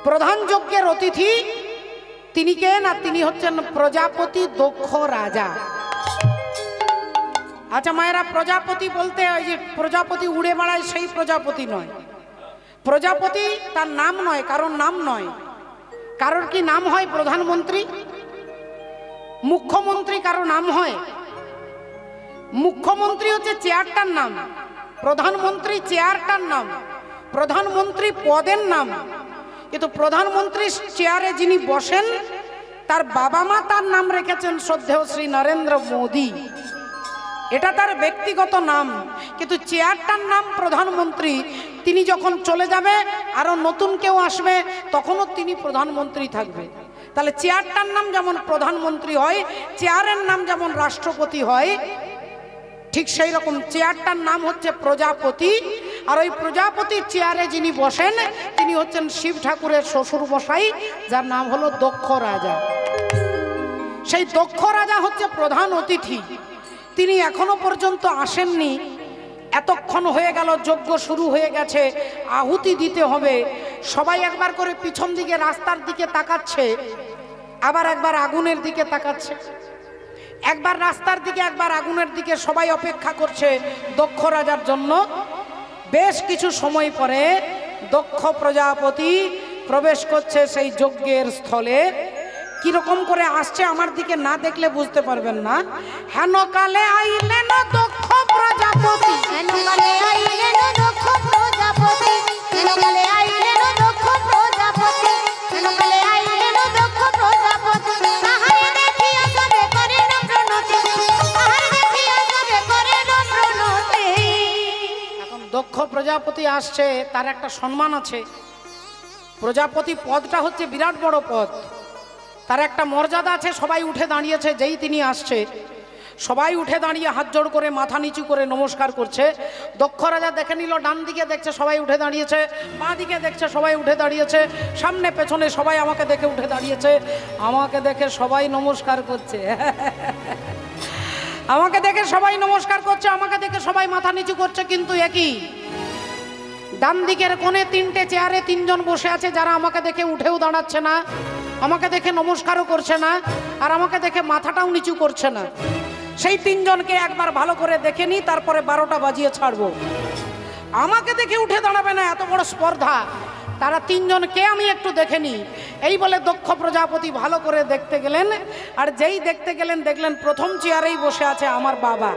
প্রধান যজ্ঞের অতিথি তিনি কে না, তিনি হচ্ছেন প্রজাপতি দক্ষ রাজা। আচ্ছা মায়েরা, প্রজাপতি বলতে ওই যে প্রজাপতি উড়ে বেড়ায় সেই প্রজাপতি নয়। প্রজাপতি তার নাম নয়, কারণ নাম নয়। কারোর কি নাম হয়? প্রধানমন্ত্রী, মুখ্যমন্ত্রী কারো নাম হয়? মুখ্যমন্ত্রী হচ্ছে চেয়ারটার নাম, প্রধানমন্ত্রী চেয়ারটার নাম, প্রধানমন্ত্রী পদের নাম। কিন্তু প্রধানমন্ত্রী চেয়ারে যিনি বসেন তার বাবা মা তার নাম রেখেছেন শ্রদ্ধেয় শ্রী নরেন্দ্র মোদী, এটা তার ব্যক্তিগত নাম। কিন্তু চেয়ারটার নাম প্রধানমন্ত্রী। তিনি যখন চলে যাবে আরো নতুন কেউ আসবে, তখনও তিনি প্রধানমন্ত্রী থাকবে। তাহলে চেয়ারটার নাম যেমন প্রধানমন্ত্রী হয়, চেয়ারের নাম যেমন রাষ্ট্রপতি হয়, ঠিক সেই রকম চেয়ারটার নাম হচ্ছে প্রজাপতি। আর ওই প্রজাপতির চেয়ারে যিনি বসেন তিনি হচ্ছেন শিব ঠাকুরের শ্বশুর মশাই, যার নাম হলো দক্ষ রাজা। সেই দক্ষ রাজা হচ্ছে প্রধান অতিথি। তিনি এখনো পর্যন্ত আসেননি। এতক্ষণ হয়ে গেল, যজ্ঞ শুরু হয়ে গেছে, আহুতি দিতে হবে। সবাই একবার করে পিছন দিকে রাস্তার দিকে তাকাচ্ছে, আবার একবার আগুনের দিকে তাকাচ্ছে, একবার রাস্তার দিকে একবার আগুনের দিকে, সবাই অপেক্ষা করছে দক্ষ রাজার জন্য। বেশ কিছু সময় পরে দক্ষ প্রজাপতি প্রবেশ করছে সেই যজ্ঞের স্থলে। কিরকম করে আসছে আমার দিকে না দেখলে বুঝতে পারবেন না। হেন কালে আইলেন দক্ষ প্রজাপতি, হেন কালে আইলেন দক্ষ প্রজাপতি, হেন কালে আইলেন দক্ষ প্রজাপতি, হেন কালে আইলেন দক্ষ প্রজাপতি। তাহারে দেখিয়া সবে করেন প্রণতি, তাহারে দেখিয়া সবে করেন প্রণতি। এখন দক্ষ প্রজাপতি আসছে, তার একটা সম্মান আছে। প্রজাপতি পদটা হচ্ছে বিরাট বড় পদ, তার একটা মর্যাদা আছে। সবাই উঠে দাঁড়িয়েছে, যেই তিনি আসছে সবাই উঠে দাঁড়িয়ে হাত জোড় করে মাথা নিচু করে নমস্কার করছে। দক্ষ রাজা দেখে নিল, ডান দিকে দেখছে সবাই উঠে দাঁড়িয়েছে, বাঁ দিকে দেখছে সবাই উঠে দাঁড়িয়েছে, সামনে পেছনে সবাই আমাকে দেখে উঠে দাঁড়িয়েছে। আমাকে দেখে সবাই নমস্কার করছে, আমাকে দেখে সবাই নমস্কার করছে, আমাকে দেখে সবাই মাথা নিচু করছে। কিন্তু একই ডান দিকের কোণে তিনটে চেয়ারে তিনজন বসে আছে, যারা আমাকে দেখে উঠেও দাঁড়াচ্ছে না, আমাকে দেখে নমস্কারও করছে না, আর আমাকে দেখে মাথাটাও নিচু করছে না। সেই তিনজনকে একবার ভালো করে দেখে নি, তারপরে 12টা বাজিয়ে ছাড়বো। আমাকে দেখে উঠে দাঁড়াবে না, এত বড় স্পর্ধা। তারা তিনজনকে আমি একটু দেখে নি। এই বলে দক্ষ প্রজাপতি ভালো করে দেখতে গেলেন, আর যেই দেখতে গেলেন দেখলেন প্রথম চেয়ারেই বসে আছে আমার বাবা।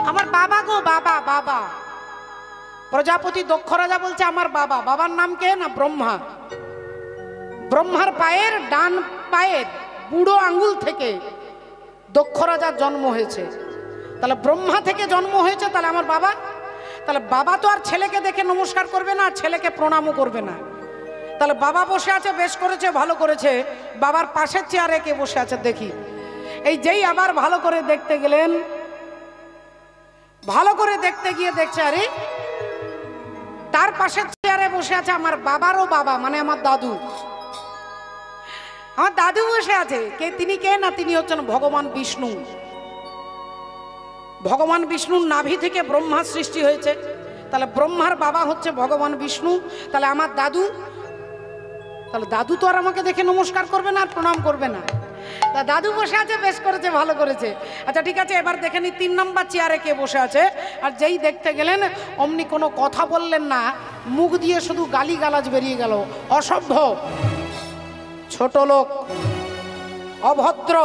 আমার বাবা গো বাবা, বাবা। প্রজাপতি দক্ষ রাজা বলছে আমার বাবা। বাবার নাম কে না? ব্রহ্মা। ব্রহ্মার পায়ের ডান পায়ের বুড়ো আঙ্গুল থেকে দক্ষ রাজার জন্ম হয়েছে। তাহলে ব্রহ্মা থেকে জন্ম হয়েছে, তাহলে আমার বাবা। তাহলে বাবা তো আর ছেলেকে দেখে নমস্কার করবে না, ছেলেকে প্রণামও করবে না। তাহলে বাবা বসে আছে, বেশ করেছে, ভালো করেছে। বাবার পাশের চেয়ারে কে বসে আছে দেখি। এই যেই আবার ভালো করে দেখতে গেলেন, ভালো করে দেখতে গিয়ে দেখছে আরে তার পাশের চেয়ারে বসে আছে আমার বাবারও বাবা, মানে আমার দাদু। আমার দাদু বসে আছে। কে তিনি? কে না, তিনি হচ্ছেন ভগবান বিষ্ণু। ভগবান বিষ্ণুর নাভি থেকে ব্রহ্মা সৃষ্টি হয়েছে। তাহলে ব্রহ্মার বাবা হচ্ছে ভগবান বিষ্ণু। তাহলে আমার দাদু, তাহলে দাদু তো আর আমাকে দেখে নমস্কার করবে না আর প্রণাম করবে না। তা দাদু বসে আছে, বেশ করেছে, ভালো করেছে। আচ্ছা ঠিক আছে, এবার দেখে নি 3 নম্বর চেয়ারে কে বসে আছে। আর যেই দেখতে গেলেন অমনি কোনো কথা বললেন না, মুখ দিয়ে শুধু গালিগালাজ বেরিয়ে গেল। অসভ্য, ছোট লোক, অভদ্র,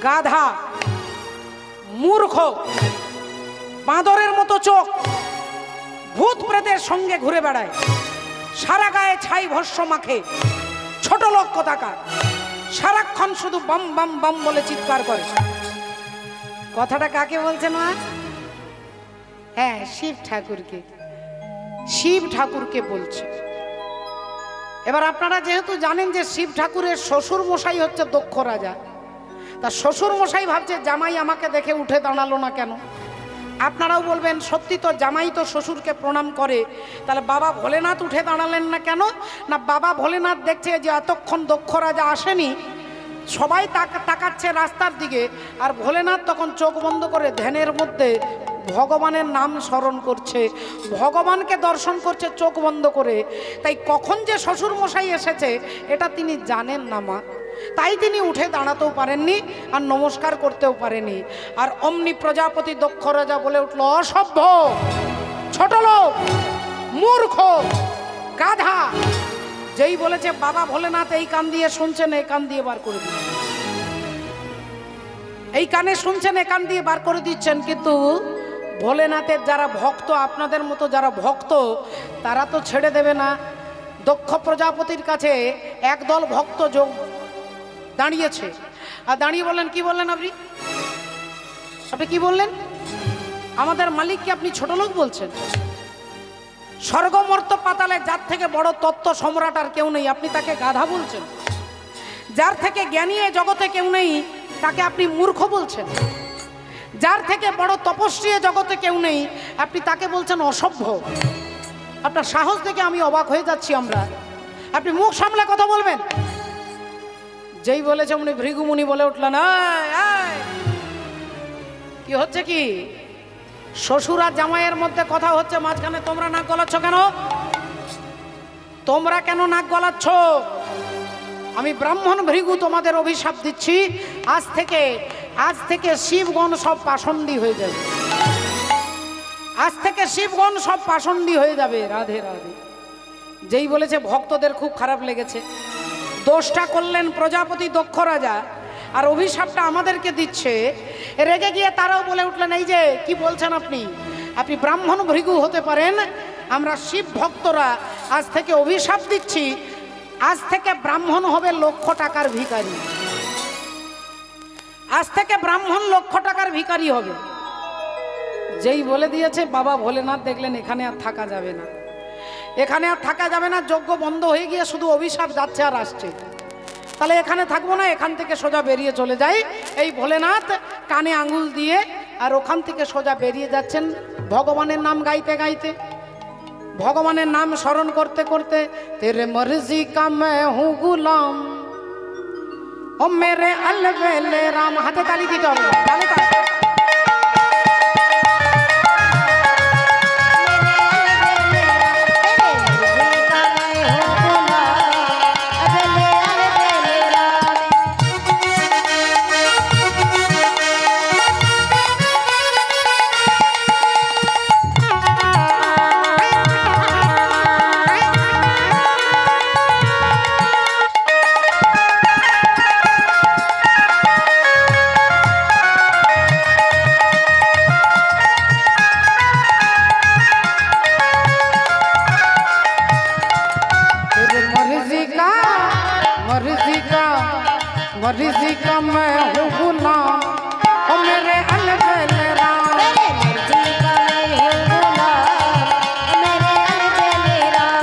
গাধা, মূর্খ, বাঁদরের মতো চোখ, ভূত প্রেতের সঙ্গে ঘুরে বেড়ায়, সারা গায়ে ছাই ভস্য মাখে, ছোট লোক কোথাকার, সারাক্ষণ শুধু বাম বাম বাম বলে চিৎকার করে। কথাটা কাকে বলছে না? হ্যাঁ, শিব ঠাকুরকে। শিব ঠাকুরকে বলছে। এবার আপনারা যেহেতু জানেন যে শিব ঠাকুরের শ্বশুর মশাই হচ্ছে দক্ষ রাজা, তা শ্বশুর মশাই ভাবছে জামাই আমাকে দেখে উঠে দাঁড়ালো না কেন। আপনারাও বলবেন সত্যি তো, জামাই তো শ্বশুরকে প্রণাম করে, তাহলে বাবা ভোলেনাথ উঠে দাঁড়ালেন না কেন? না, বাবা ভোলেনাথ দেখছে যে এতক্ষণ দক্ষ রাজা আসেনি, সবাই তাকাচ্ছে রাস্তার দিকে, আর ভোলেনাথ তখন চোখ বন্ধ করে ধ্যানের মধ্যে ভগবানের নাম স্মরণ করছে, ভগবানকে দর্শন করছে চোখ বন্ধ করে। তাই কখন যে শ্বশুর মশাই এসেছে এটা তিনি জানেন না মা, তাই তিনি উঠে দাঁড়াতেও পারেননি আর নমস্কার করতেও পারেনি। আর অমনি প্রজাপতি দক্ষ রাজা বলে উঠল, অসভ্য, ছোট লোক, মূর্খ, গাধা। যেই বলেছে বাবা ভোলেনাথ এই কান দিয়ে শুনছেন, এই কান দিয়ে বার করে দিচ্ছেন, এই কানে শুনছেন, এই কান দিয়ে বার করে দিচ্ছেন। কিন্তু ভোলেনাথের যারা ভক্ত, আপনাদের মতো যারা ভক্ত, তারা তো ছেড়ে দেবে না। দক্ষ প্রজাপতির কাছে একদল ভক্ত যোগ দাঁড়িয়েছে, আর দাঁড়িয়ে বললেন, কি বললেন আপনি? আপনি কি বললেন? আমাদের মালিককে আপনি ছোট লোক বলছেন? স্বর্গমর্ত পাতালে যার থেকে বড় তত্ত্ব সম্রাট আর কেউ নেই, আপনি তাকে গাধা বলছেন? যার থেকে জ্ঞানী এ জগতে কেউ নেই, তাকে আপনি মূর্খ বলছেন? যার থেকে বড় তপস্বী এ জগতে কেউ নেই, আপনি তাকে বলছেন অসভ্য। আপনার সাহস দেখে আমি অবাক হয়ে যাচ্ছি। আমরা, আপনি মুখ সামলে কথা বলবেন। যেই বলেছে উনি ভৃগুমুনি বলে উঠলেন, কি হচ্ছে কি? শ্বশুর আর জামাইয়ের মধ্যে কথা হচ্ছে, মাঝখানে তোমরা নাক গলাচ্ছ কেন? তোমরা কেন নাক গলাচ্ছ? আমি ব্রাহ্মণ ভৃগু তোমাদের অভিশাপ দিচ্ছি, আজ থেকে শিবগণ সব পাষণ্ডী হয়ে যাবে। আজ থেকে শিবগণ সব পাষণ্ডী হয়ে যাবে। রাধে রাধে। যেই বলেছে ভক্তদের খুব খারাপ লেগেছে। দোষটা করলেন প্রজাপতি দক্ষ রাজা, আর অভিশাপটা আমাদেরকে দিচ্ছে। রেগে গিয়ে তারাও বলে উঠলেন, এই যে কি বলছেন আপনি? আপনি ব্রাহ্মণ ভৃগু হতে পারেন, আমরা শিব ভক্তরা আজ থেকে অভিশাপ দিচ্ছি, আজ থেকে ব্রাহ্মণ হবে লক্ষ টাকার ভিখারি। আজ থেকে ব্রাহ্মণ লক্ষ টাকার ভিখারি হবে। যেই বলে দিয়েছে বাবা ভোলেনাথ দেখলেন এখানে আর থাকা যাবে না, এখানে আর থাকা যাবে না। যজ্ঞ বন্ধ হয়ে গিয়ে শুধু অভিশাপ যাচ্ছে আর আসছে। তাহলে এখানে থাকবো না, এখান থেকে সোজা বেরিয়ে চলে যাই। এই ভোলেনাথ কানে আঙুল দিয়ে আর ওখান থেকে সোজা বেরিয়ে যাচ্ছেন ভগবানের নাম গাইতে গাইতে, ভগবানের নাম স্মরণ করতে করতে। তেরে মর্জি কা मैं हूं गुलाम ও মেরে अलबेले राम। হাতে তালি দিতে হবে, তালি তালি। मर्जी का मैं हूँ गुलाम ओ मेरे अलबेले राम। मेरे मर्जी का मैं हूँ गुलाम ओ मेरे अलबेले राम।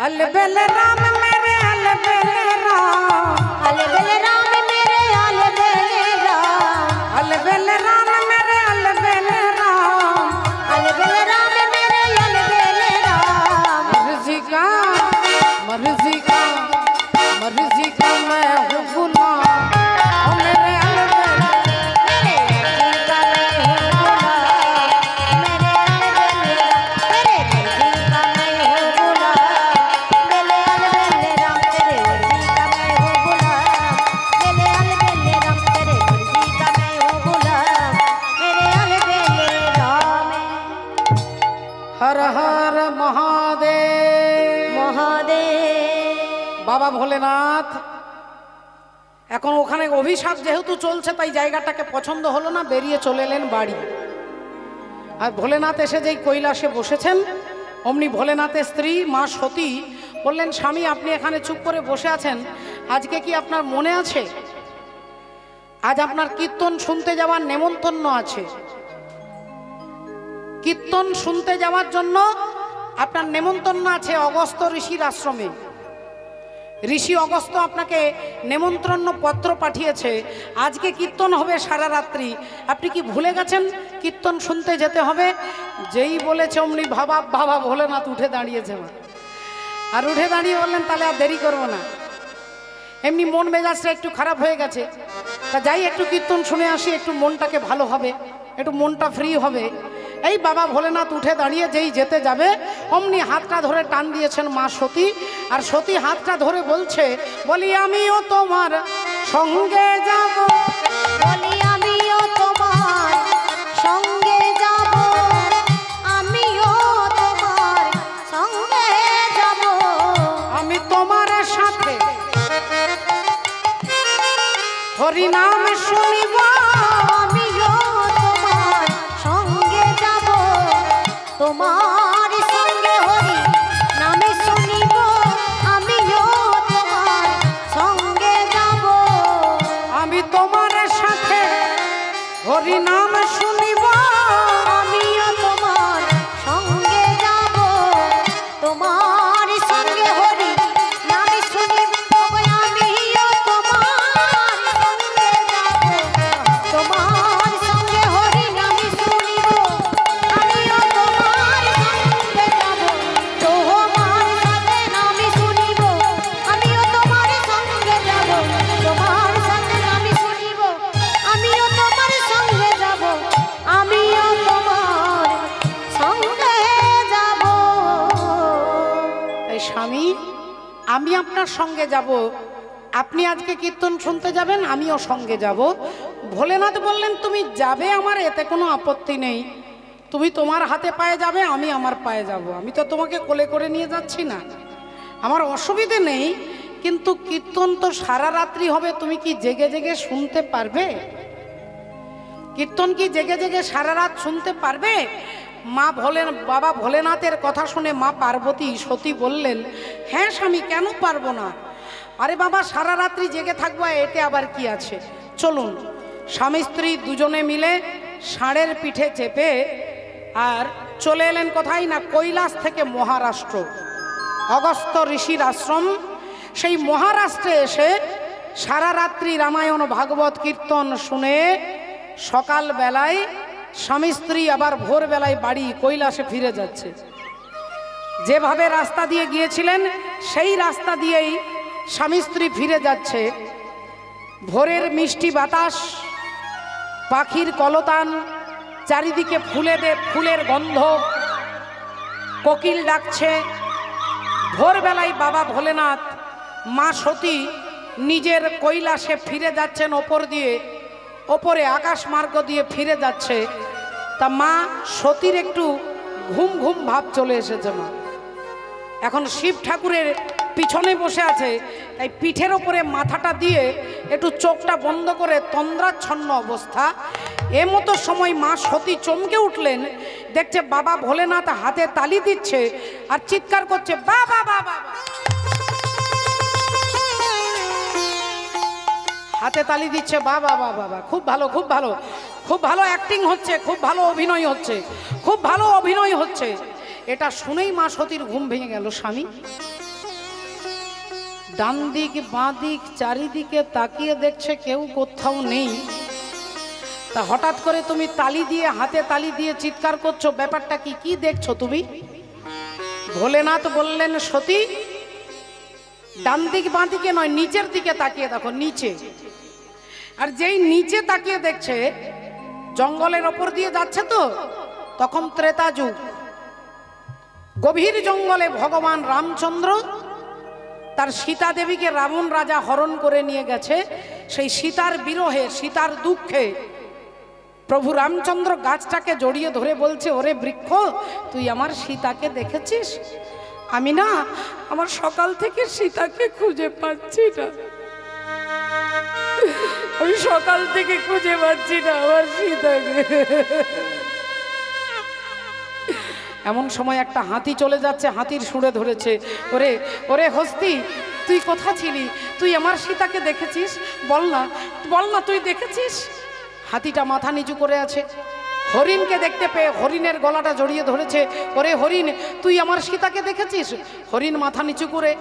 अलबेले राम मेरे अलबेले राम, अलबेले राम मेरे अलबेले राम, अलबेले राम मेरे अलबेले राम, अलबेले राम मेरे अलबेले राम। मर्जी का मैं हूँ गुलाम ओ मेरे अलबेले। मेरे मर्जी का मैं हूँ गुलाम मेरे अलबेले राम। मेरे मर्जी का मैं हूँ हर हर महादेव महादेव। बाबा भोलेनाथ এখন ওখানে অভিশাপ যেহেতু চলছে তাই জায়গাটাকে পছন্দ হলো না, বেরিয়ে চলে এলেন বাড়ি। আর ভোলেনাথ এসে যেই কৈলাসে বসেছেন অমনি ভোলেনাথের স্ত্রী মা সতী বললেন, স্বামী আপনি এখানে চুপ করে বসে আছেন, আজকে কি আপনার মনে আছে আজ আপনার কীর্তন শুনতে যাওয়ার নেমন্তন্ন আছে। কীর্তন শুনতে যাওয়ার জন্য আপনার নেমন্তন্ন আছে অগস্ত্য ঋষির আশ্রমে। ঋষি অগস্ত্য আপনাকে নেমন্ত্রণ পত্র পাঠিয়েছে, আজকে কীর্তন হবে সারা রাত্রি। আপনি কি ভুলে গেছেন কীর্তন শুনতে যেতে হবে? যেই বলেছে অমনি বাবা ভোলেনাথ উঠে দাঁড়িয়েছে, আর উঠে দাঁড়িয়ে বললেন তাহলে আর দেরি করবো না। এমনি মন মেজাজটা একটু খারাপ হয়ে গেছে, তা যাই একটু কীর্তন শুনে আসি, একটু মনটাকে ভালো হবে, একটু মনটা ফ্রি হবে। এই বাবা ভোলেনাথ উঠে দাঁড়িয়ে যেই যেতে যাবে অমনি হাতটা ধরে টান দিয়েছেন মা সতী। আর সতী হাতটা ধরে বলছে, বলি আমিও তোমার সঙ্গে যাব, বলি আমিও তোমার সঙ্গে যাব, আমিও তোমার সঙ্গে যাব, আমি তোমার সাথে হরি নাম শুনিব, আমিও তোমার সঙ্গে যাব, তোমার সঙ্গে হরি নামে শুনিব, আমিও তোমার সঙ্গে যাব, আমি তোমার সাথে হরি নাম শুনিব, আমিও তোমার সঙ্গে যাব, তোমার সঙ্গে হরি নামে শুনিব, আমিও তোমার সঙ্গে যাব, তোমার সঙ্গে হরি নামে শুনিব, আমিও তোমার সঙ্গে যাব, তোমার সাথে নামে শুনিব, আমিও তোমার সঙ্গে যাব, তোমার সাথে নামে শুনিব, আমিও তোমার সঙ্গে যাব, আমিও তোমার সঙ্গে যাব। তাই স্বামী, আমি আপনার সঙ্গে যাব, আপনি আজকে কীর্তন শুনতে যাবেন, আমিও সঙ্গে যাব। ভোলেনাথ বললেন তুমি যাবে, আমার এতে কোনো আপত্তি নেই, তুমি তোমার হাতে পায়ে যাবে, আমি আমার পায়ে যাব, আমি তো তোমাকে কোলে করে নিয়ে যাচ্ছি না, আমার অসুবিধে নেই। কিন্তু কীর্তন তো সারা রাত্রি হবে, তুমি কি জেগে জেগে শুনতে পারবে? কীর্তন কি জেগে জেগে সারা রাত শুনতে পারবে? বাবা ভোলেনাথের কথা শুনে মা পার্বতী সতী বললেন, হ্যাঁ স্বামী, কেন পারবো না? আরে বাবা, সারা রাত্রি জেগে থাকবো, এতে আবার কি আছে, চলুন। স্বামী স্ত্রী দুজনে মিলে ষাঁড়ের পিঠে চেপে আর চলে এলেন কোথায় না, কৈলাস থেকে মহারাষ্ট্র, অগস্ত্য ঋষির আশ্রম। সেই মহারাষ্ট্রে এসে সারা রাত্রি রামায়ণ ভাগবত কীর্তন শুনে সকাল বেলায় স্বামী স্ত্রী আবার ভোরবেলায় বাড়ি কৈলাসে ফিরে যাচ্ছে। যেভাবে রাস্তা দিয়ে গিয়েছিলেন সেই রাস্তা দিয়েই স্বামী স্ত্রী ফিরে যাচ্ছে। ভোরের মিষ্টি বাতাস, পাখির কলতান, চারিদিকে ফুলের গন্ধ, কোকিল ডাকছে। ভোরবেলায় বাবা ভোলেনাথ মা সতী নিজের কৈলাসে ফিরে যাচ্ছেন, ওপরে আকাশ মার্গ দিয়ে ফিরে যাচ্ছে। তা মা সতীর একটু ঘুম ঘুম ভাব চলে এসেছে। মা এখন শিব ঠাকুরের পিছনে বসে আছে, তাই পিঠের ওপরে মাথাটা দিয়ে একটু চোখটা বন্ধ করে তন্দ্রাচ্ছন্ন অবস্থা। এমতো সময় মা সতী চমকে উঠলেন, দেখছে বাবা ভোলেনাথ হাতে তালি দিচ্ছে আর চিৎকার করছে, বাবা বাবা। হাতে তালি দিচ্ছে, বাবা বাবা বাবা, খুব ভালো, খুব ভালো, খুব ভালো অ্যাক্টিং হচ্ছে, খুব ভালো অভিনয় হচ্ছে, খুব ভালো অভিনয় হচ্ছে। এটা শুনেই মা সতীর ঘুম ভেঙে গেল। স্বামী ডান দিক বাঁ দিক চারিদিকে তাকিয়ে দেখছে কেউ কোথাও নেই। তা হঠাৎ করে তুমি তালি দিয়ে, হাতে তালি দিয়ে চিৎকার করছো, ব্যাপারটা কি? কি দেখছো তুমি? ভোলেনাথ বললেন, সতী ডান দিক বাঁ দিকে নয়, নিচের দিকে তাকিয়ে দেখো, নিচে। আর যেই নিচে তাকিয়ে দেখছে, জঙ্গলের ওপর দিয়ে যাচ্ছে তো, তখন ত্রেতা যুগ, গভীর জঙ্গলে ভগবান রামচন্দ্র তার সীতা দেবীকে রাবণ রাজা হরণ করে নিয়ে গেছে। সেই সীতার বিরহে, সীতার দুঃখে প্রভু রামচন্দ্র গাছটাকে জড়িয়ে ধরে বলছে, ওরে বৃক্ষ, তুই আমার সীতাকে দেখেছিস? আমি না, আমার সকাল থেকে সীতাকে খুঁজে পাচ্ছি না, আমি সকাল থেকে খুঁজে পাচ্ছি না আমার সীতাকে। এমন সময় একটা হাতি চলে যাচ্ছে, হাতির সুরে ধরেছে, ওরে ওরে হস্তি, তুই কোথা ছিলি? তুই আমার সীতাকে দেখেছিস? বল না, বল না, তুই দেখেছিস? হাতিটা মাথা নিচু করে আছে। হরিণকে দেখতে পেয়ে হরিণের গলাটা জড়িয়ে ধরেছে, ওরে হরিণ, তুই আমার সীতাকে দেখেছিস? হরিণ মাথা নিচু করে।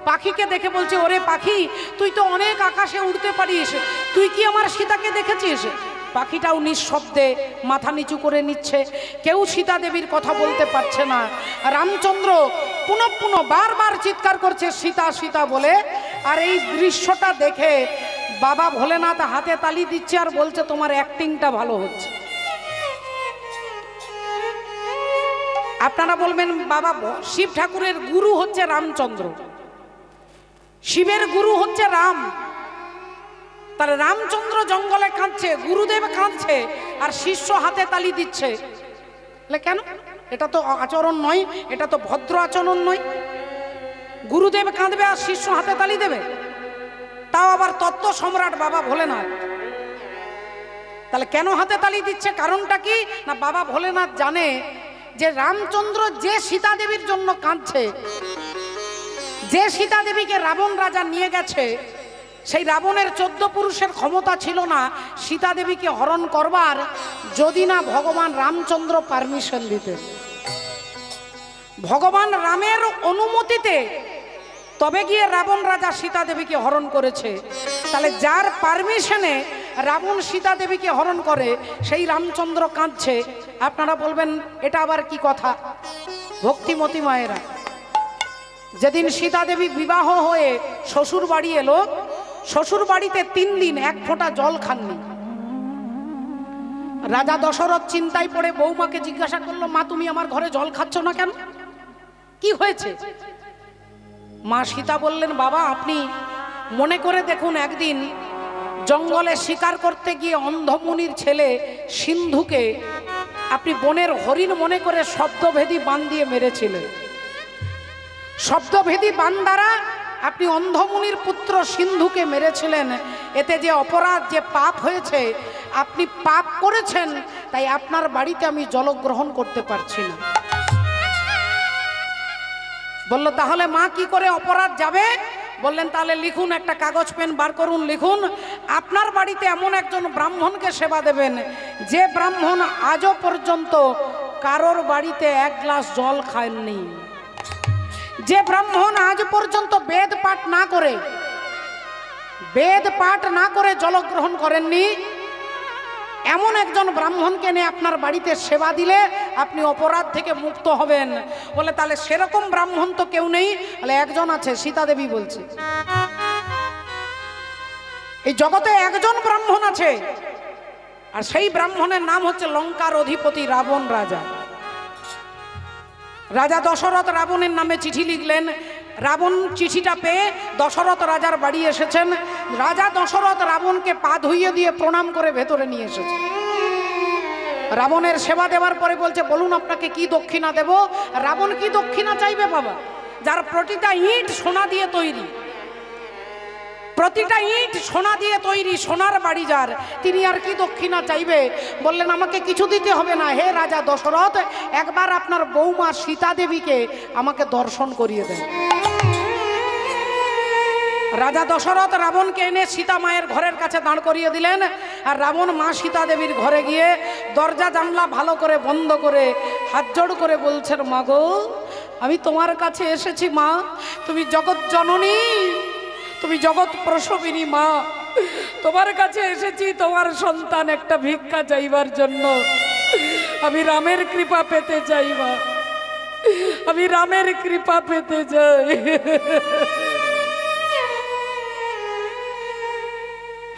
পাখিকে দেখে বলছে, ওরে পাখি, তুই তো অনেক আকাশে উড়তে পারিস, তুই কি আমার সীতাকে দেখেছিস? পাখিটাও নিঃশব্দে মাথা নিচু করে নিচ্ছে। কেউ সীতা দেবীর কথা বলতে পারছে না। রামচন্দ্র পুনঃ পুনঃ বারবার চিৎকার করছে সীতা সীতা বলে। আর এই দৃশ্যটা দেখে বাবা ভোলেনাথ হাতে তালি দিচ্ছে আর বলছে, তোমার অ্যাক্টিংটা ভালো হচ্ছে। আপনারা বলবেন, বাবা শিব ঠাকুরের গুরু হচ্ছে রামচন্দ্র, শিবের গুরু হচ্ছে রাম, তার রামচন্দ্র জঙ্গলে কাঁদছে, গুরুদেব কাঁদছে, আর শিষ্য হাতে তালি দিচ্ছে। কেন? এটা তো আচরণ নয়, এটা তো ভদ্র আচরণ নয়। গুরুদেব কাঁদবে আর শিষ্য হাতে তালি দেবে, তাও আবার তত্ত্ব সম্রাট বাবা ভোলেনাথ। তাহলে কেন হাতে তালি দিচ্ছে? কারণটা কি না, বাবা ভোলেনাথ জানে যে রামচন্দ্র যে সীতা দেবীর জন্য কাঁদছে, যে সীতা দেবীকে রাবণ রাজা নিয়ে গেছে, সেই রাবণের 14 পুরুষের ক্ষমতা ছিল না সীতা দেবীকে হরণ করবার, যদি না ভগবান রামচন্দ্র পারমিশন দিতেন। ভগবান রামের অনুমতিতে তবে গিয়ে রাবণ রাজা সীতা দেবীকে হরণ করেছে। তাহলে যার পারমিশনে রাবণ সীতা দেবীকে হরণ করে, সেই রামচন্দ্র কাঁদছে। আপনারা বলবেন, এটা আবার কি কথা? ভক্তিমতী মায়েরা, যেদিন সীতা দেবী বিবাহ হয়ে শ্বশুর বাড়ি এলো, শ্বশুর বাড়িতে 3 দিন 1 ফোঁটা জল খাননি। রাজা দশরথ চিন্তায় পড়ে বৌমাকে জিজ্ঞাসা করলো, মা তুমি আমার ঘরে জল খাচ্ছ না কেন, কি হয়েছে? মা সীতা বললেন, বাবা আপনি মনে করে দেখুন, একদিন জঙ্গলে শিকার করতে গিয়ে অন্ধমুনির ছেলে সিন্ধুকে আপনি বনের হরিণ মনে করে শব্দভেদী বান দিয়ে মেরেছিলেন। শব্দভেদী বান দ্বারা আপনি অন্ধমুনির পুত্র সিন্ধুকে মেরেছিলেন। এতে যে অপরাধ, যে পাপ হয়েছে, আপনি পাপ করেছেন, তাই আপনার বাড়িতে আমি জলগ্রহণ করতে পারছি না। বলল, তাহলে মা কি করে অপরাধ যাবে? বললেন, তাহলে লিখুন, একটা কাগজ পেন বার করুন, লিখুন আপনার বাড়িতে এমন একজন ব্রাহ্মণকে সেবা দেবেন, যে ব্রাহ্মণ আজও পর্যন্ত কারোর বাড়িতে 1 গ্লাস জল খায়নি, যে ব্রাহ্মণ আজ পর্যন্ত বেদ পাঠ না করে জলগ্রহণ করেননি, এমন একজন ব্রাহ্মণকে নিয়ে আপনার বাড়িতে সেবা দিলে আপনি অপরাধ থেকে মুক্ত হবেন। বলে, তাহলে সেরকম ব্রাহ্মণ তো কেউ নেই? বলে, একজন আছে, সীতা দেবী বলছে। এই জগতে একজন ব্রাহ্মণ আছে, আর সেই ব্রাহ্মণের নাম হচ্ছে লঙ্কার অধিপতি রাবণ রাজা। রাজা দশরথ রাবণের নামে চিঠি লিখলেন। রাবণ চিঠিটা পেয়ে দশরথ রাজার বাড়ি এসেছেন। রাজা দশরথ রাবণকে পা ধুইয়ে দিয়ে প্রণাম করে ভেতরে নিয়ে এসেছে। রাবণের সেবা দেওয়ার পরে বলছে, বলুন আপনাকে কি দক্ষিণা দেব? রাবণ কি দক্ষিণা চাইবে বাবা, যার প্রতিটা ইট সোনা দিয়ে তৈরি, প্রতিটা ইট সোনা দিয়ে তৈরি, সোনার বাড়ি যার, তিনি আর কি দক্ষিণা চাইবে? বললেন, আমাকে কিছু দিতে হবে না, হে রাজা দশরথ, একবার আপনার বৌমা সীতা দেবীকে আমাকে দর্শন করিয়ে দেন। রাজা দশরথ রাবণকে এনে সীতা মায়ের ঘরের কাছে দাঁড় করিয়ে দিলেন। আর রাবণ মা সীতা দেবীর ঘরে গিয়ে দরজা জানলা ভালো করে বন্ধ করে হাত জোড় করে বলছেন, মা গো, আমি তোমার কাছে এসেছি মা, তুমি জগৎ জননী, তুমি জগৎ প্রসবিনী মা, তোমার কাছে এসেছি তোমার সন্তান একটা ভিক্ষা চাইবার জন্য। আমি রামের কৃপা পেতে চাই মা, আমি রামের কৃপা পেতে চাই।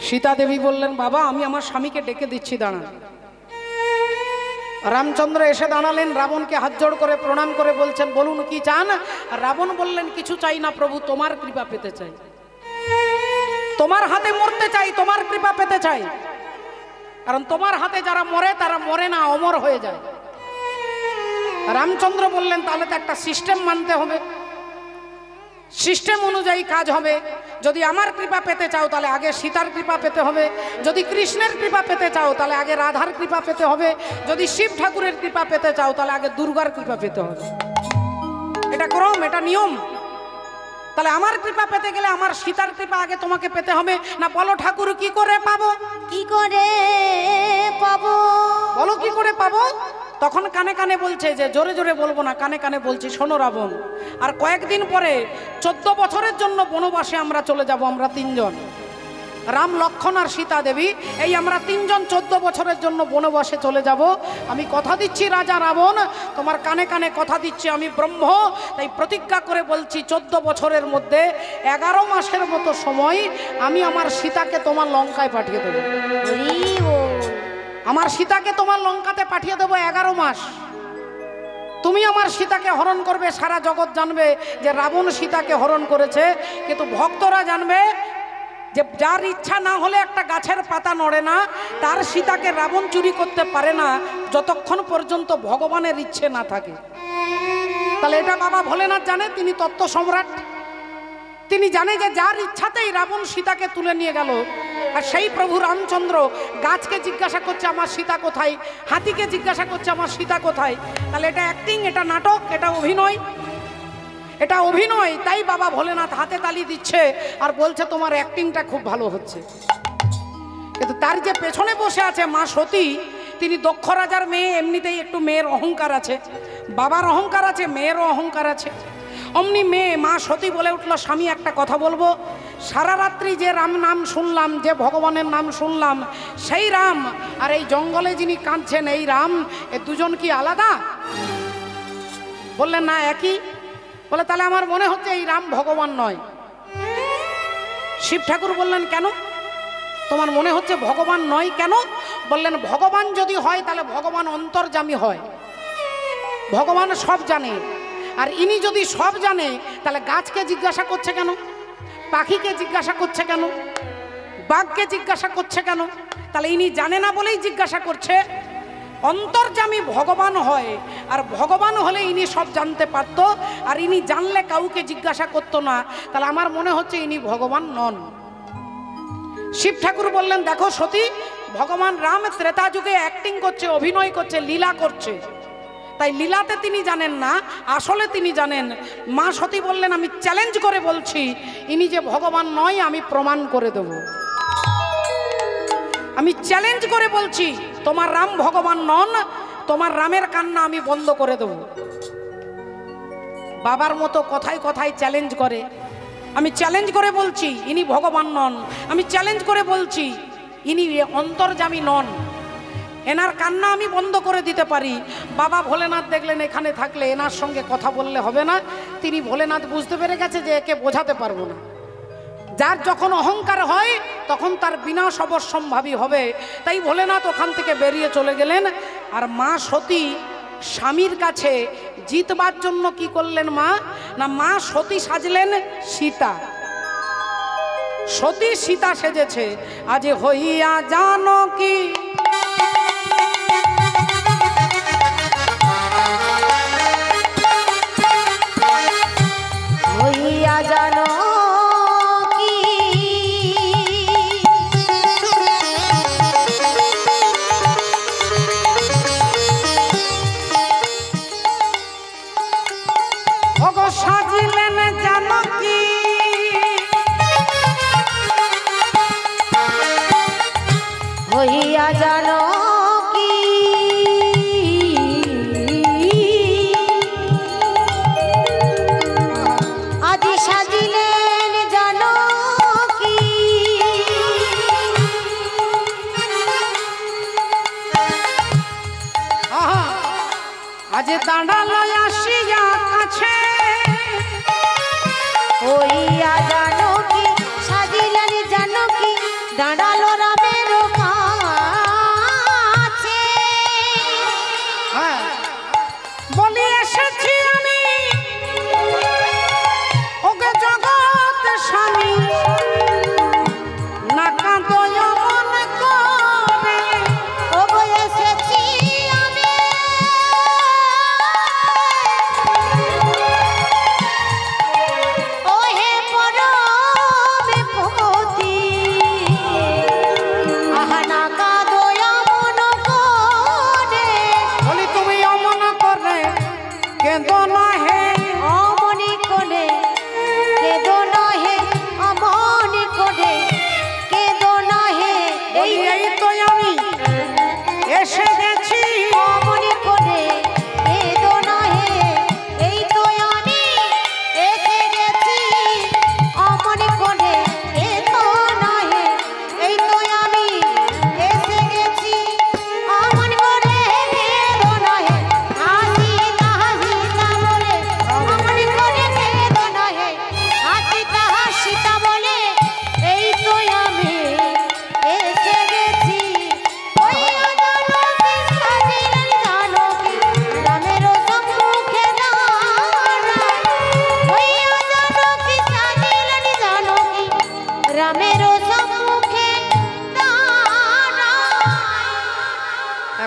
সীতা দেবী বললেন, বাবা আমি আমার স্বামীকে ডেকে দিচ্ছি, দাঁড়ান। রামচন্দ্র এসে দাঁড়ালেন, রাবণকে হাত জোড় করে প্রণাম করে বলছেন, বলুন কি চান? রাবণ বললেন, কিছু চাই না প্রভু, তোমার কৃপা পেতে চাই, তোমার হাতে মরতে চাই, তোমার কৃপা পেতে চাই। কারণ তোমার হাতে যারা মরে তারা মরে না, অমর হয়ে যায়। রামচন্দ্র বললেন, তাহলে তো একটা সিস্টেম মানতে হবে। সিস্টেম অনুযায়ী কাজ হবে। যদি আমার কৃপা পেতে চাও তাহলে আগে সীতার কৃপা পেতে হবে, যদি কৃষ্ণের কৃপা পেতে চাও তাহলে আগে রাধার কৃপা পেতে হবে, যদি শিব ঠাকুরের কৃপা পেতে চাও তাহলে আগে দুর্গার কৃপা পেতে হবে। এটা ক্রম, এটা নিয়ম। তাহলে আমার কৃপা পেতে গেলে আমার সীতার কৃপা আগে তোমাকে পেতে হবে না? বলো ঠাকুর কি করে পাবো? কি করে পাবো? বলো কি করে পাবো? তখন কানে কানে বলছে, যে জোরে জোরে বলবো না, কানে কানে বলছি, শোনো রাবণ, আর কয়েকদিন পরে 14 বছরের জন্য বনবাসে আমরা চলে যাব। আমরা তিনজন, রাম, লক্ষ্মণ আর সীতা দেবী, এই আমরা তিনজন 14 বছরের জন্য বনবাসে চলে যাব। আমি কথা দিচ্ছি রাজা রাবণ, তোমার কানে কানে কথা দিচ্ছি, আমি ব্রহ্ম, তাই প্রতিজ্ঞা করে বলছি 14 বছরের মধ্যে 11 মাসের মতো সময় আমি আমার সীতাকে তোমার লঙ্কায় পাঠিয়ে দেবো। আমার সীতাকে তোমার লঙ্কাতে পাঠিয়ে দেবো 11 মাস। তুমি আমার সীতাকে হরণ করবে, সারা জগৎ জানবে যে রাবণ সীতাকে হরণ করেছে, কিন্তু ভক্তরা জানবে যে যার ইচ্ছা না হলে একটা গাছের পাতা নড়ে না, তার সীতাকে রাবণ চুরি করতে পারে না যতক্ষণ পর্যন্ত ভগবানের ইচ্ছে না থাকে। তাহলে এটা বাবা ভোলেনাথ জানে, তিনি তত্ত্ব সম্রাট। তিনি জানে যে যার ইচ্ছাতেই রাবণ সীতাকে তুলে নিয়ে গেল। আর সেই প্রভু রামচন্দ্র গাছকে জিজ্ঞাসা করছে আমার সীতা কোথায়, হাতিকে জিজ্ঞাসা করছে আমার সীতা কোথায়। তাহলে এটা অ্যাক্টিং, এটা নাটক, এটা অভিনয়, এটা অভিনয়। তাই বাবা ভোলেনাথ হাতে তালি দিচ্ছে আর বলছে তোমার অ্যাক্টিংটা খুব ভালো হচ্ছে। কিন্তু তার যে পেছনে বসে আছে মা সতী, তিনি দক্ষ রাজার মেয়ে, এমনিতেই একটু মেয়ের অহংকার আছে, বাবার অহংকার আছে, মেয়েরও অহংকার আছে। অমনি মেয়ে মা সতী বলে উঠল, স্বামী একটা কথা বলবো, সারা রাত্রি যে রাম নাম শুনলাম, যে ভগবানের নাম শুনলাম, সেই রাম আর এই জঙ্গলে যিনি কাঁদছেন এই রাম, এ দুজন কি আলাদা? বললেন না, একই। বলে তাহলে আমার মনে হচ্ছে এই রাম ভগবান নয়। শিব ঠাকুর বললেন কেন তোমার মনে হচ্ছে ভগবান নয় কেন? বললেন ভগবান যদি হয় তাহলে ভগবান অন্তর্যামী হয়, ভগবান সব জানে। আর ইনি যদি সব জানে তাহলে গাছকে জিজ্ঞাসা করছে কেন, পাখিকে জিজ্ঞাসা করছে কেন, বাঘকে জিজ্ঞাসা করছে কেন? তাহলে ইনি জানে না বলেই জিজ্ঞাসা করছে। অন্তর্যামী ভগবান হয়, আর ভগবান হলে ইনি সব জানতে পারতো, আর ইনি জানলে কাউকে জিজ্ঞাসা করতো না। তাহলে আমার মনে হচ্ছে ইনি ভগবান নন। শিব ঠাকুর বললেন দেখো সতী, ভগবান রাম ত্রেতা যুগে অ্যাক্টিং করছে, অভিনয় করছে, লীলা করছে, তাই লীলাতে তিনি জানেন না, আসলে তিনি জানেন। মা সতী বললেন আমি চ্যালেঞ্জ করে বলছি ইনি যে ভগবান নয়, আমি প্রমাণ করে দেব। আমি চ্যালেঞ্জ করে বলছি তোমার রাম ভগবান নন, তোমার রামের কান্না আমি বন্ধ করে দেব। বাবার মতো কথায় কথায় চ্যালেঞ্জ করে। আমি চ্যালেঞ্জ করে বলছি ইনি ভগবান নন, আমি চ্যালেঞ্জ করে বলছি ইনি অন্তর্যামী নন, এনার কান্না আমি বন্ধ করে দিতে পারি। বাবা ভোলেনাথ দেখলেন এখানে থাকলে এনার সঙ্গে কথা বললে হবে না। তিনি ভোলেনাথ বুঝতে পেরে গেছে যে একে বোঝাতে পারবো না। যার যখন অহংকার হয় তখন তার বিনাশ অবশ্যম্ভাবী হবে। তাই ভোলেনাথ ওখান থেকে বেরিয়ে চলে গেলেন। আর মা সতী স্বামীর কাছে জিতবার জন্য কি করলেন মা? না, মা সতী সাজলেন সীতা। সতী সীতা সেজেছে। আজ হইয়া জানো কি হইয়া জানো কি ওগো সাজিলেন জানো কি হইয়া জানো কি আজি সাজিলেন জানো কি আজ দাঁড়ালো আসিয়া কাছে হইয়া জানো কি সাজিলেন জানো কি দাঁড়ালো রামের কাছে বলি এসেছি আমি ওকে জগৎ স্বামী না কাঁদো মন করে ও এসেছি আমি ও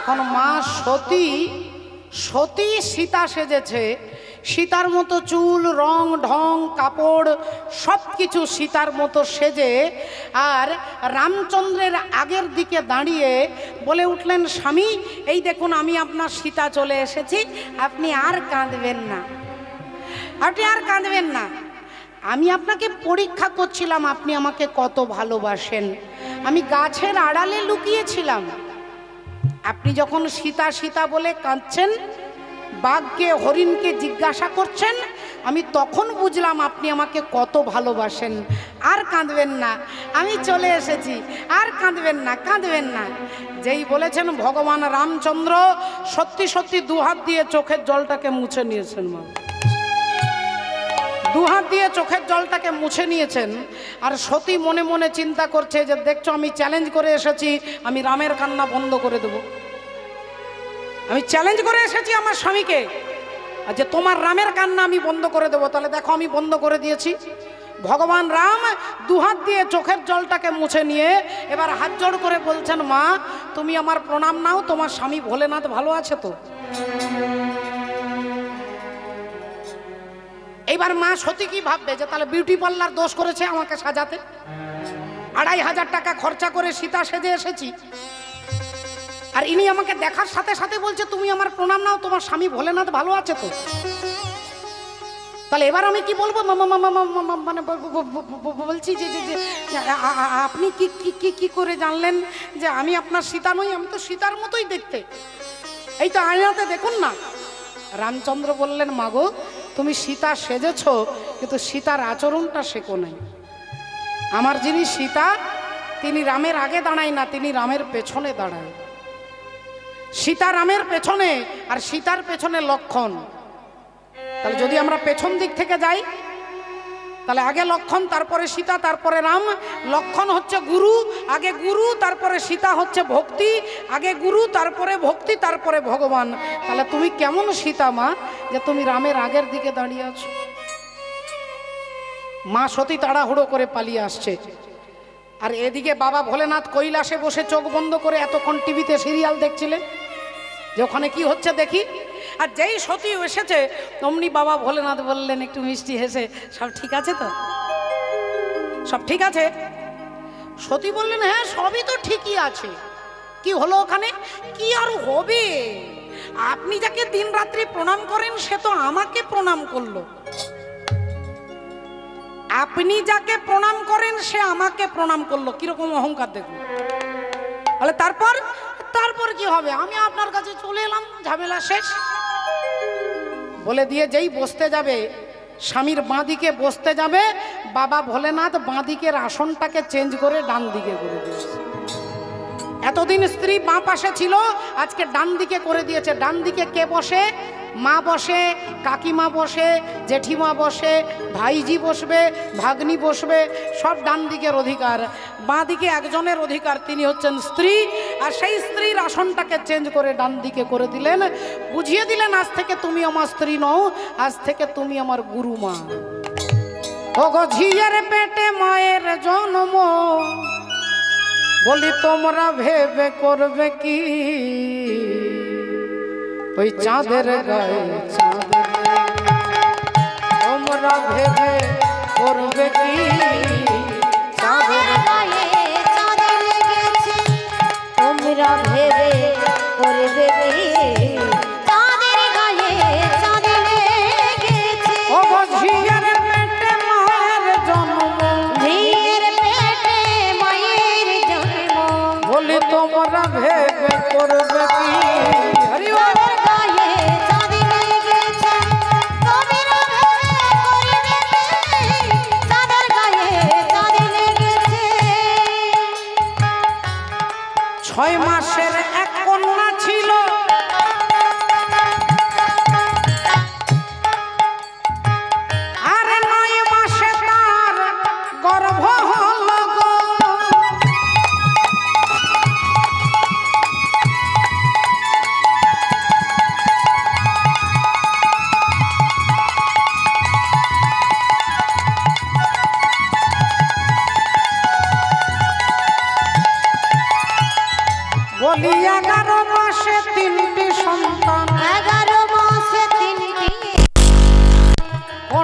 এখন মা সতী সতী সীতা সেজেছে, সীতার মতো চুল, রং ঢং, কাপড় সব কিছু সীতার মতো সেজে, আর রামচন্দ্রের আগের দিকে দাঁড়িয়ে বলে উঠলেন, স্বামী এই দেখুন আমি আপনার সীতা চলে এসেছি, আপনি আর কাঁদবেন না, আপনি আর কাঁদবেন না। আমি আপনাকে পরীক্ষা করছিলাম আপনি আমাকে কত ভালোবাসেন। আমি গাছের আড়ালে লুকিয়েছিলাম, আপনি যখন সীতা সীতা বলে কাঁদছেন, বাঘকে হরিণকে জিজ্ঞাসা করছেন, আমি তখন বুঝলাম আপনি আমাকে কত ভালোবাসেন। আর কাঁদবেন না, আমি চলে এসেছি, আর কাঁদবেন না, কাঁদবেন না। যেই বলেছেন ভগবান রামচন্দ্র সত্যি সত্যি দুহাত দিয়ে চোখের জলটাকে মুছে নিয়েছেন। মা দুহাত দিয়ে চোখের জলটাকে মুছে নিয়েছেন। আর সতী মনে মনে চিন্তা করছে যে দেখছো আমি চ্যালেঞ্জ করে এসেছি, আমি রামের কান্না বন্ধ করে দেব। আমি চ্যালেঞ্জ করে এসেছি আমার স্বামীকে যে তোমার রামের কান্না আমি বন্ধ করে দেবো। তাহলে দেখো আমি বন্ধ করে দিয়েছি। ভগবান রাম দুহাত দিয়ে চোখের জলটাকে মুছে নিয়ে এবার হাত জোড় করে বলছেন, মা তুমি আমার প্রণাম নাও, তোমার স্বামী ভোলেনাথ ভালো আছে তো? এইবার মা সতী কি ভাববে যে তাহলে বিউটি পার্লার দোষ করেছে আমাকে সাজাতে, 2500 টাকা খরচা করে সীতা সেজে এসেছি, আর ইনি আমাকে দেখার সাথে সাথে বলছে তুমি আমার প্রণাম নাও, তোমার স্বামী ভোলেনাথ ভালো আছে তো? তাহলে এবার আমি কি বলবো? মানে বলছি যে আপনি কি কি কি করে জানলেন যে আমি আপনার সীতা নই? আমি তো সীতার মতোই দেখতে, এই তো আয়নাতে দেখুন না। রামচন্দ্র বললেন, মাগো তুমি সীতা সেজেছ কিন্তু সীতার আচরণটা শেখো নাই। আমার যিনি সীতা তিনি রামের আগে দাঁড়ায় না, তিনি রামের পেছনে দাঁড়ায়। সীতা রামের পেছনে আর সীতার পেছনে লক্ষণ। তাহলে যদি আমরা পেছন দিক থেকে যাই তাহলে আগে লক্ষণ, তারপরে সীতা, তারপরে রাম। লক্ষণ হচ্ছে গুরু, আগে গুরু তারপরে সীতা হচ্ছে ভক্তি, আগে গুরু তারপরে ভক্তি তারপরে ভগবান। তাহলে তুমি কেমন সীতা মা যে তুমি রামের আগের দিকে দাঁড়িয়ে আছো? মা সতী তাড়াহুড়ো করে পালিয়ে আসছে, আর এদিকে বাবা ভোলেনাথ কৈলাসে বসে চোখ বন্ধ করে এতক্ষণ টিভিতে সিরিয়াল দেখছিলেন যে ওখানে কি হচ্ছে দেখি। আর যেই সতী এসেছে অমনি বাবা ভোলেনাথ বললেন একটু মিষ্টি হেসে, সব ঠিক আছে তো? সব ঠিক আছে? সতী বললেন, হ্যাঁ সবই তো ঠিকই আছে। কি হলো ওখানে? কি আর হবে, আপনি যাকে দিন রাত্রি প্রণাম করেন সে তো আমাকে প্রণাম করলো। আপনি যাকে প্রণাম করেন সে আমাকে প্রণাম করলো। কিরকম অহংকার দেখুন। তাহলে তারপর কি হবে? আমি আপনার কাছে চলে এলাম, ঝামেলা শেষ। বলে দিয়ে যেই বসতে যাবে, স্বামীর বাঁ দিকে বসতে যাবে, বাবা ভোলেনাথ বাঁ দিকের আসনটাকে চেঞ্জ করে ডান দিকে করে দিয়েছে। এতদিন স্ত্রী বাঁ পাশে ছিল, আজকে ডান দিকে করে দিয়েছে। ডান দিকে কে বসে? মা বসে, কাকিমা বসে, জেঠিমা বসে, ভাইজি বসবে, ভাগ্নি বসবে, সব ডান দিকের অধিকার। বাঁ দিকে একজনের অধিকার, তিনি হচ্ছেন স্ত্রী। আর সেই স্ত্রীর আসনটাকে চেঞ্জ করে ডান দিকে করে দিলেন, বুঝিয়ে দিলেন আজ থেকে তুমি আমার স্ত্রী নও, আজ থেকে তুমি আমার গুরুমা। ওগো ঝিয়ের পেটে মায়ের জন্ম, বলি তোমরা ভেবে করবে কি? ওই চাঁদের গায়ে চাঁদের তোমরা ভেবে করবে কি? চাঁদের গায়ে চাঁদের লেগেছে, তোমরা ভেবে করবে কি? চাঁদের গায়ে চাঁদের লেগেছে। ও ঝিয়ের পেটে মায়ের জন্ম, ঝিয়ের পেটে মায়ের জন্ম, বলি তোমরা ভেবে করবে কি? চাঁদের গায়ে চাঁদের লেগেছে,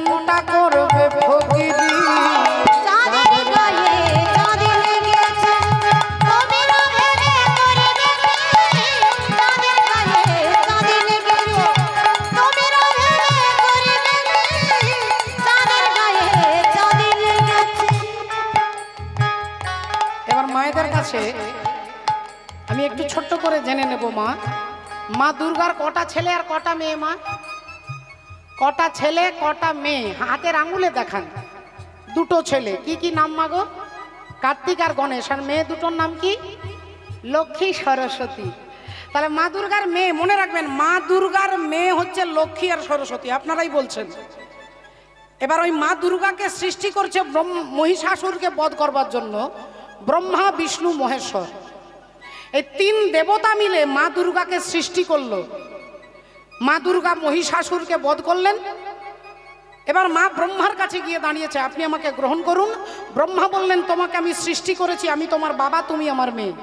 কোনটা করবে ফকিরি চাঁদের গায়ে চাঁদ লেগেছে তোমরা ভেবে করবে কি চাঁদের গায়ে চাঁদ লেগেছে তোমরা ভেবে করবে কি চাঁদের গায়ে চাঁদ লেগেছে। এবার মায়েদের কাছে আমি একটু ছোট্ট করে জেনে নেব মা, মা দুর্গার কটা ছেলে আর কটা মেয়ে? মা কটা ছেলে কটা মেয়ে? হাতের আঙুলে দেখান। দুটো ছেলে, কি কি নাম মা গো? কার্তিক আর গণেশ। আর মেয়ে দুটোর নাম কি? লক্ষ্মী সরস্বতী। তাহলে মা দুর্গার মেয়ে, মনে রাখবেন মা দুর্গার মেয়ে হচ্ছে লক্ষ্মী আর সরস্বতী, আপনারাই বলছেন। এবার ওই মা দুর্গাকে সৃষ্টি করছে মহিষাসুরকে বধ করবার জন্য ব্রহ্মা বিষ্ণু মহেশ্বর, এই তিন দেবতা মিলে মা দুর্গাকে সৃষ্টি করলো। মা দুর্গা মহিষাসুরকে বধ করলেন। এবার মা ব্রহ্মার কাছে গিয়ে দাঁড়িয়েছে, আপনি আমাকে গ্রহণ করুন। ব্রহ্মা বললেন, তোমাকে আমি সৃষ্টি করেছি, আমি তোমার বাবা, তুমি আমার মেয়ে।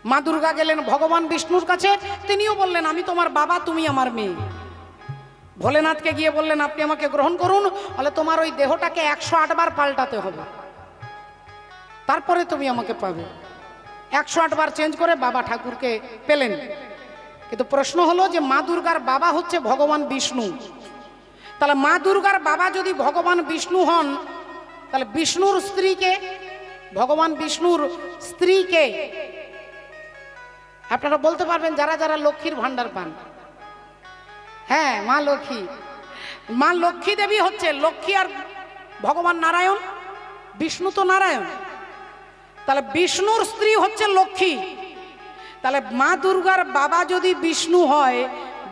মা দুর্গা গেলেন ভগবান বিষ্ণুর কাছে, তিনিও বললেন, আমি তোমার বাবা, তুমি আমার মেয়ে। ভোলেনাথকে গিয়ে বললেন, আপনি আমাকে গ্রহণ করুন, বলে তোমার ওই দেহটাকে 108 বার পাল্টাতে হবে, তারপরে তুমি আমাকে পাবে। 108 বার চেঞ্জ করে বাবা ঠাকুরকে পেলেন। কিন্তু প্রশ্ন হলো যে মা দুর্গার বাবা হচ্ছে ভগবান বিষ্ণু। তাহলে মা দুর্গার বাবা যদি ভগবান বিষ্ণু হন, তাহলে বিষ্ণুর স্ত্রীকে, ভগবান বিষ্ণুর স্ত্রীকে আপনারা বলতে পারবেন যারা যারা লক্ষ্মীর ভান্ডার পান? হ্যাঁ, মা লক্ষ্মী। মা লক্ষ্মী দেবী হচ্ছে লক্ষ্মী আর ভগবান নারায়ণ, বিষ্ণু তো নারায়ণ, তাহলে বিষ্ণুর স্ত্রী হচ্ছে লক্ষ্মী। তাহলে মা দুর্গার বাবা যদি বিষ্ণু হয়,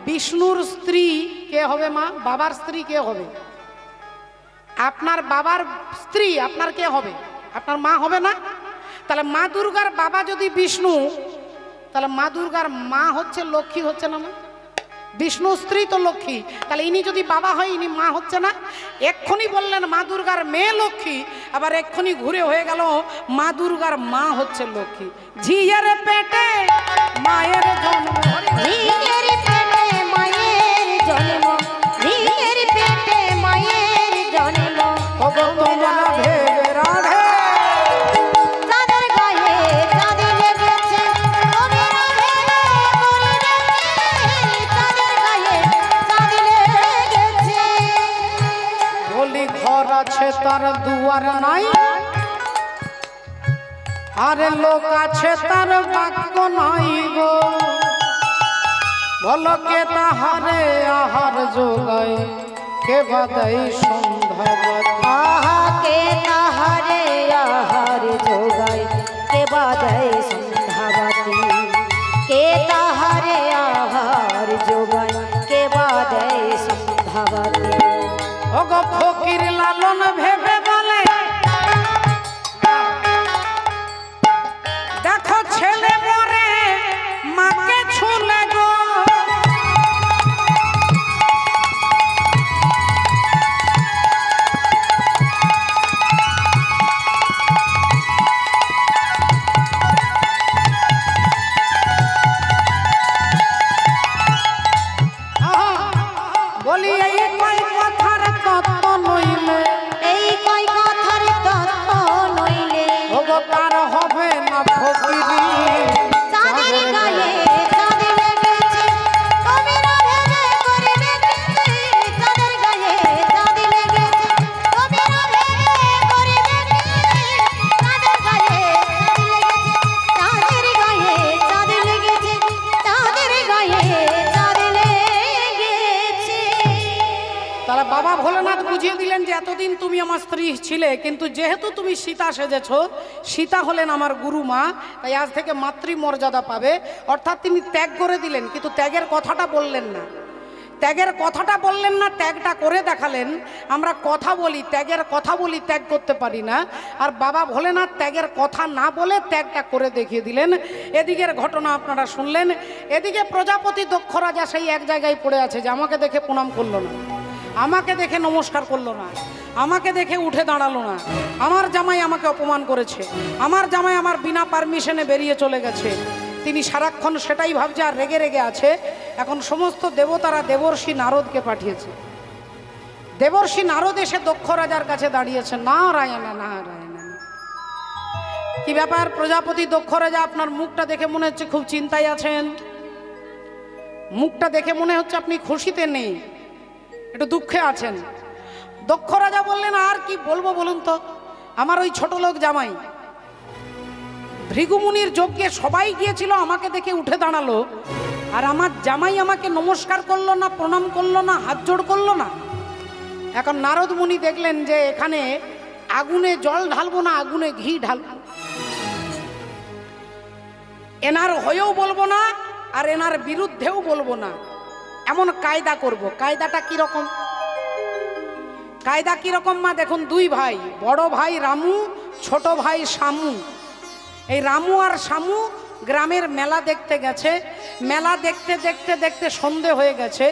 বিষ্ণুর স্ত্রী কে হবে? মা বাবার স্ত্রী কে হবে? আপনার বাবার স্ত্রী আপনার কে হবে? আপনার মা হবে না? তাহলে মা দুর্গার বাবা যদি বিষ্ণু, তাহলে মা দুর্গার মা হচ্ছে লক্ষ্মী, হচ্ছে না? মা বিষ্ণু স্ত্রী তো লক্ষ্মী, তাহলে ইনি যদি বাবা হয় ইনি মা হচ্ছে না? এক্ষুনি বললেন মা দুর্গার মেয়ে লক্ষ্মী, আবার এক্ষুনি ঘুরে হয়ে গেল মা দুর্গার মা হচ্ছে লক্ষ্মী। ঝিয়ের পেটে মায়ের জন্ম, ঝিয়ের পেটে মায়ের জন্ম, ঝিয়ের পেটে মায়ের জন্ম, তোমরা ভেবে রাধে চাঁদের গায়ে চাঁদ লেগেছে তোমরা ভেবে করবে কি চাঁদের গায়ে চাঁদ লেগেছে। বলি ঘর আছে তার দুয়ার নাই, আরে লোক আছে তার বাক্য নাই গো। বলো কে তাহারে আহার যোগায়, কে বাদাই সন্ধ্যাবাতি। আহা কে তাহারে আহার যোগায়, কে বাজায় সন্ধ্যাবাতি, কে তাহারে আহার যোগায়, কে বাজায় সন্ধ্যাবাতি। ওগো ফকির লালন ভেবে বলে, দেখো ছেলে মরে মাকে ছুলে গো। বলি এই কয় কথার তত্ত্ব নইলে, এই কয় কথার তত্ত্ব নইলে ওগো তার হবে না ফকিরি। চাঁদের গায়ে চাঁদ লেগেছে তোমরা ভেবে করবে কি চাঁদের গায়ে চাঁদ লেগেছে তোমরা ভেবে করবে কি চাঁদের গায়ে চাঁদ লেগেছে চাঁদের গায়ে চাঁদ লেগেছে। তারা বাবা ভোলেনাথ বুঝিয়ে দিলেন যে এতদিন তুমি আমার স্ত্রী ছিলে, কিন্তু যেহেতু তুমি সীতা সেজেছো, সীতা হলেন আমার গুরু মা, তাই আজ থেকে মাতৃমর্যাদা পাবে। অর্থাৎ তিনি ত্যাগ করে দিলেন, কিন্তু ত্যাগের কথাটা বললেন না। ত্যাগের কথাটা বললেন না, ত্যাগটা করে দেখালেন। আমরা কথা বলি, ত্যাগের কথা বলি, ত্যাগ করতে পারি না। আর বাবা ভোলেনাথ ত্যাগের কথা না বলে ত্যাগটা করে দেখিয়ে দিলেন। এদিকের ঘটনা আপনারা শুনলেন। এদিকে প্রজাপতি দক্ষ রাজা সেই এক জায়গায় পড়ে আছে যে আমাকে দেখে প্রণাম করলো না, আমাকে দেখে নমস্কার করলো না, আমাকে দেখে উঠে দাঁড়ালো না, আমার জামাই আমাকে অপমান করেছে, আমার জামাই আমার বিনা পারমিশনে বেরিয়ে চলে গেছে। তিনি সারাক্ষণ সেটাই ভাবছে আর রেগে রেগে আছে। এখন সমস্ত দেবতারা দেবর্ষি নারদকে পাঠিয়েছে। দেবর্ষি নারদ এসে দক্ষ রাজার কাছে দাঁড়িয়েছে। নারায়ণ নারায়ণ। কি ব্যাপার প্রজাপতি দক্ষ রাজা, আপনার মুখটা দেখে মনে হচ্ছে খুব চিন্তায় আছেন, মুখটা দেখে মনে হচ্ছে আপনি খুশিতে নেই, একটু দুঃখে আছেন। দক্ষ রাজা বললেন, আর কি বলবো বলুন তো, আমার ওই ছোট লোক জামাই ভৃগুমুনির যজ্ঞে সবাই গিয়েছিল, আমাকে দেখে উঠে দাঁড়ালো, আর আমার জামাই আমাকে নমস্কার করলো না, প্রণাম করলো না, হাত জোড় করলো না। এখন নারদ মুনি দেখলেন যে এখানে আগুনে জল ঢালবো না, আগুনে ঘি ঢালবো, এনার হয়েও বলবো না আর এনার বিরুদ্ধেও বলবো না, এমন কায়দা করব। কায়দাটা কিরকম? কায়দা কিরকম মা দেখুন, দুই ভাই, বড় ভাই রামু, ছোট ভাই শামু। এই রামু আর শামু গ্রামের মেলা দেখতে গেছে। মেলা দেখতে দেখতে দেখতে সন্ধে হয়ে গেছে।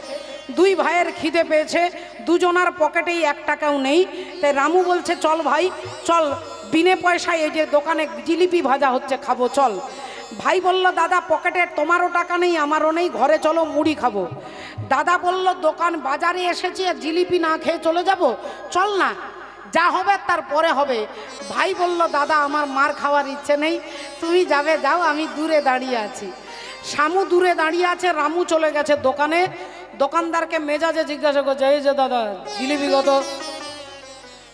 দুই ভাইয়ের খিদে পেয়েছে, দুজনার পকেটেই 1 টাকাও নেই। তাই রামু বলছে, চল ভাই চল, বিনে পয়সায় এই যে দোকানে জিলিপি ভাজা হচ্ছে, খাবো চল। ভাই বলল, দাদা পকেটে তোমারও টাকা নেই, আমারও নেই, ঘরে চলো মুড়ি খাবো। দাদা বলল, দোকান বাজারে এসেছি আর জিলিপি না খেয়ে চলে যাব, চল না, যা হবে তারপরে হবে। ভাই বলল, দাদা আমার মার খাওয়ার ইচ্ছে নেই, তুমি যাবে যাও, আমি দূরে দাঁড়িয়ে আছি। শামু দূরে দাঁড়িয়ে আছে, রামু চলে গেছে দোকানে। দোকানদারকে মেজাজে জিজ্ঞাসা করছে, এই যে দাদা জিলিপি কত?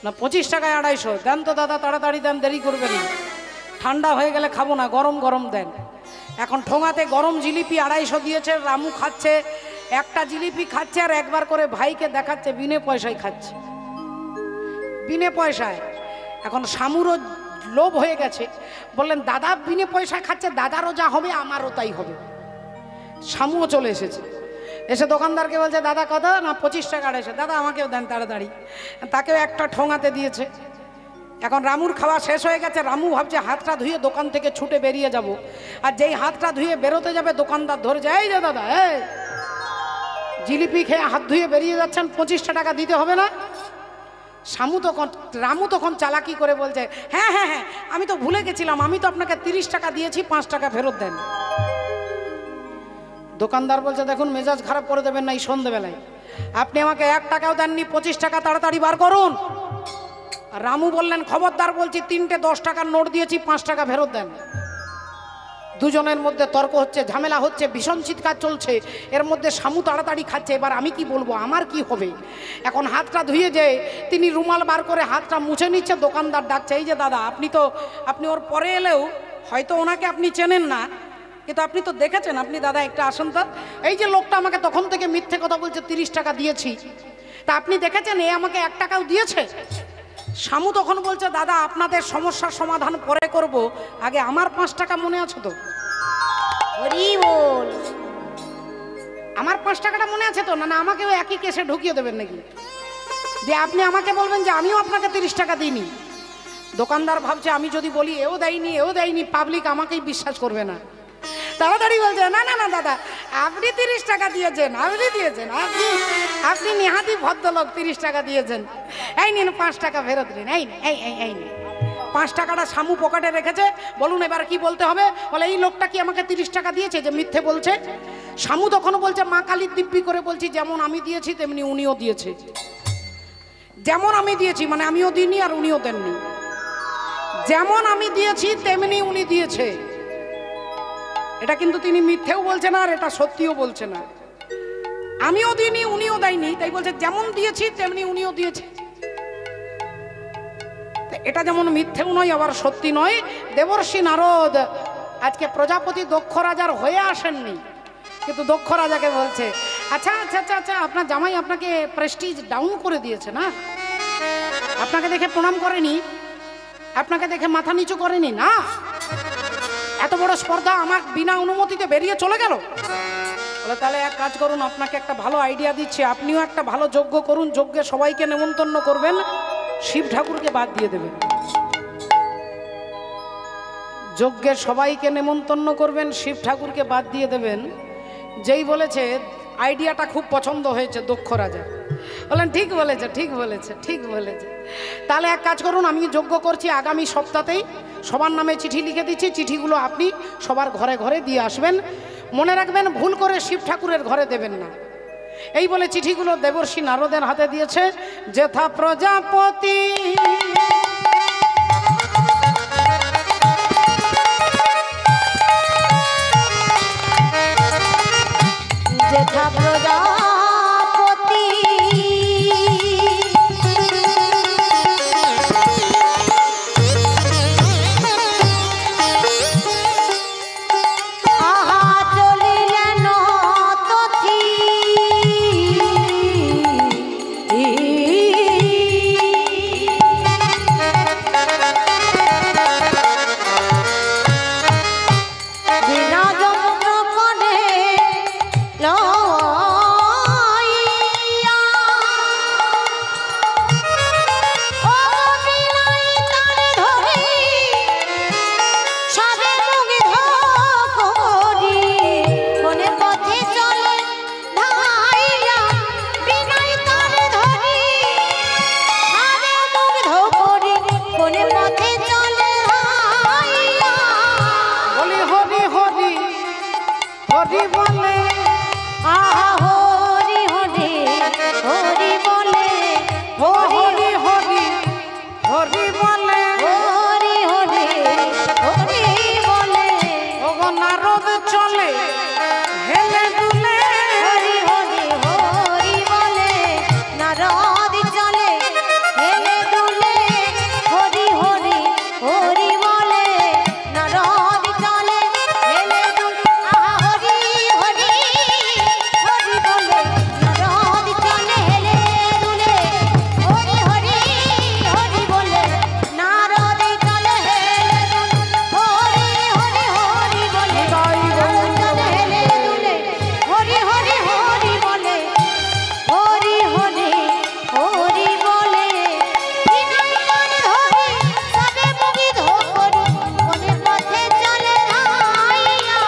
না 25 টাকায় 250। দেন তো দাদা, তাড়াতাড়ি দেন, দেরি করবেন না, ঠান্ডা হয়ে গেলে খাবো না, গরম গরম দেন। এখন ঠোঙাতে গরম জিলিপি 250 দিয়েছে। রামু খাচ্ছে, একটা জিলিপি খাচ্ছে আর একবার করে ভাইকে দেখাচ্ছে বিনে পয়সায় খাচ্ছে, বিনে পয়সায়। এখন শামুরও লোভ হয়ে গেছে, বললেন, দাদা বিনে পয়সায় খাচ্ছে, দাদারও যা হবে আমারও তাই হবে। শামুও চলে এসেছে, এসে দোকানদারকে বলছে, দাদা কত? না 25 টাকা 250। দাদা আমাকেও দেন তাড়াতাড়ি। তাকেও একটা ঠোঙাতে দিয়েছে। এখন রামুর খাওয়া শেষ হয়ে গেছে। রামু ভাবছে হাতটা ধুয়ে দোকান থেকে ছুটে বেরিয়ে যাব, আর যেই হাতটা ধুয়ে বেরোতে যাবে দোকানদার ধরে যায়, এই যে দাদা, এই জিলিপি খেয়ে হাত ধুয়ে বেরিয়ে যাচ্ছেন, 25 টাকা দিতে হবে না? রামু তখন চালাকি করে বলছে, হ্যাঁ হ্যাঁ হ্যাঁ, আমি তো ভুলে গেছিলাম, আমি তো আপনাকে 30 টাকা দিয়েছি, 5 টাকা ফেরত দেন। দোকানদার বলছে, দেখুন মেজাজ খারাপ করে দেবেন না এই সন্ধ্যেবেলায়, আপনি আমাকে 1 টাকাও দেননি, 25 টাকা তাড়াতাড়ি বার করুন। রামু বললেন, খবরদার বলছি, 3টে 10 টাকার নোট দিয়েছি, 5 টাকা ফেরত দেন। দুজনের মধ্যে তর্ক হচ্ছে, ঝামেলা হচ্ছে, ভীষণ চিৎকার চলছে। এর মধ্যে শামু তাড়াতাড়ি খাচ্ছে, এবার আমি কি বলবো, আমার কি হবে? এখন হাতটা ধুয়ে যে তিনি রুমাল বার করে হাতটা মুছে নিচ্ছে। দোকানদার ডাকছে, এই যে দাদা, আপনি ওর পরে এলেও হয়তো ওনাকে আপনি চেনেন না, কিন্তু আপনি তো দেখেছেন, আপনি দাদা একটা আসুন তো, এই যে লোকটা আমাকে তখন থেকে মিথ্যে কথা বলছে, 30 টাকা দিয়েছি, তা আপনি দেখেছেন এ আমাকে 1 টাকাও দিয়েছে? শামু তখন বলছে, দাদা আপনাদের সমস্যার সমাধান পরে করব, আগে আমার 5 টাকা মনে আছে তো? হরি বল। আমার 5 টাকাটা মনে আছে তো? না না, আমাকেও একই কেসে ঢুকিয়ে দেবেন নাকি? দিয়ে আপনি আমাকে বলবেন যে আমিও আপনাকে 30 টাকা দিইনি। দোকানদার ভাবছে, আমি যদি বলি এও দেয়নি, পাবলিক আমাকেই বিশ্বাস করবে না। তাড়াতাড়ি বলছে, না না না দাদা, আপনি 30 টাকা দিয়েছেন, আপনি নিহাতি ভদ্রলোক, 30 টাকা দিয়েছেন, এই নিন 5 টাকা ফেরত দিন, এই 5 টাকাটা শামু পকেটে রেখেছে। বলুন এবার কি বলতে হবে? বলে, এই লোকটা কি আমাকে 30 টাকা দিয়েছে যে মিথ্যে বলছে? শামু তখন বলছে, মা কালীর দিব্যি করে বলছি, যেমন আমি দিয়েছি তেমনি উনিও দিয়েছে। যেমন আমি দিয়েছি মানে আমিও দিইনি আর উনিও দেননি, যেমন আমি দিয়েছি তেমনি উনি দিয়েছে। এটা কিন্তু তিনি মিথ্যেও বলছে না আর এটা সত্যিও বলছে না। আমিও দিইনি, উনিও দেয়নি, তাই বলছে যেমন দিয়েছি তেমনি উনিও দিয়েছে। এটা যেমন মিথ্যেও নয় আবার সত্যি নয়। দেবর্ষি নারদ আজকে প্রজাপতি দক্ষ রাজার হয়ে আসেননি, কিন্তু দক্ষ রাজাকে বলছে, আচ্ছা আচ্ছা আচ্ছা আচ্ছা, আপনার জামাই আপনাকে প্রেস্টিজ ডাউন করে দিয়েছে না? আপনাকে দেখে প্রণাম করেনি, আপনাকে দেখে মাথা নিচু করেনি না? এত বড় স্পর্ধা আমার বিনা অনুমতিতে বেরিয়ে চলে গেল। বলে, তাহলে এক কাজ করুন, আপনাকে একটা ভালো আইডিয়া দিচ্ছি, আপনিও একটা ভালো যজ্ঞ করুন, যজ্ঞে সবাইকে নেমন্তন্ন করবেন, শিব ঠাকুরকে বাদ দিয়ে দেবেন। যজ্ঞে সবাইকে নেমন্তন্ন করবেন, শিব ঠাকুরকে বাদ দিয়ে দেবেন। যেই বলেছে, আইডিয়াটা খুব পছন্দ হয়েছে দক্ষ রাজা। বলেন, ঠিক বলেছে, ঠিক বলেছে, ঠিক বলেছে। তাহলে এক কাজ করুন, আমি যজ্ঞ করছি, আগামী সপ্তাহতেই সবার নামে চিঠি লিখে দিচ্ছি, চিঠিগুলো আপনি সবার ঘরে ঘরে দিয়ে আসবেন। মনে রাখবেন, ভুল করে শিব ঠাকুরের ঘরে দেবেন না। এই বলে চিঠিগুলো দেবর্ষি নারদের হাতে দিয়েছে। যেথা প্রজাপতি যেথা প্রজাপতি আহা চলিলেন তথি বিনা যন্ত্র করে লইয়া ও বিলাই তারে ধরে সবে মুগ্ধ করি কোনে পথে চলে ধাইয়া বিলাই তারে ধরে সবে মুগ্ধ করি কোনে পথে চলে ধাইয়া বলি হরি হরি হরি বলে আহা হরি হরি হরি বলে ও হরি হরি হরি বলে হরি হরি হরি বলে ওগো নারদ চলে হেলে দুলে হরি হরি হরি বলে নারদ চলে হেলে দুলে হরি হরি হরি বলে নারদ চলে হেলে দুলে আহা হরি হরি হরি বলে নারদ চলে হেলে দুলে হরি হরি হরি বলে নারদ চলে হেলে দুলে হরি হরি হরি বলে নারদ চলে হেলে দুলে হরি হরি হরি বলে হরি হরি হরি বলে বিনাই তনে ধরে সবে মুগ্ধ করি কোনে পথে চলে ধাইয়া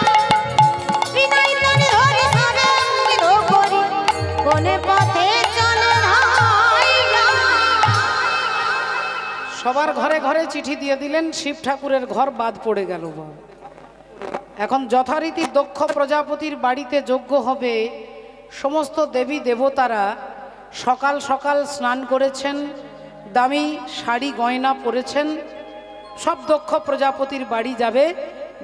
বিনাই তনে ধরে সবে মুগ্ধ করি কোনে পথে চলে ধাইয়া সবার ঘরে ঘরে চিঠি দিয়ে দিলেন। শিব ঠাকুরের ঘর বাদ পড়ে গেল। এখন যথারীতি দক্ষ প্রজাপতির বাড়িতে যজ্ঞ হবে। সমস্ত দেবী দেবতারা সকাল সকাল স্নান করেছেন, দামি শাড়ি গয়না পরেছেন। সব দক্ষ প্রজাপতির বাড়ি যাবে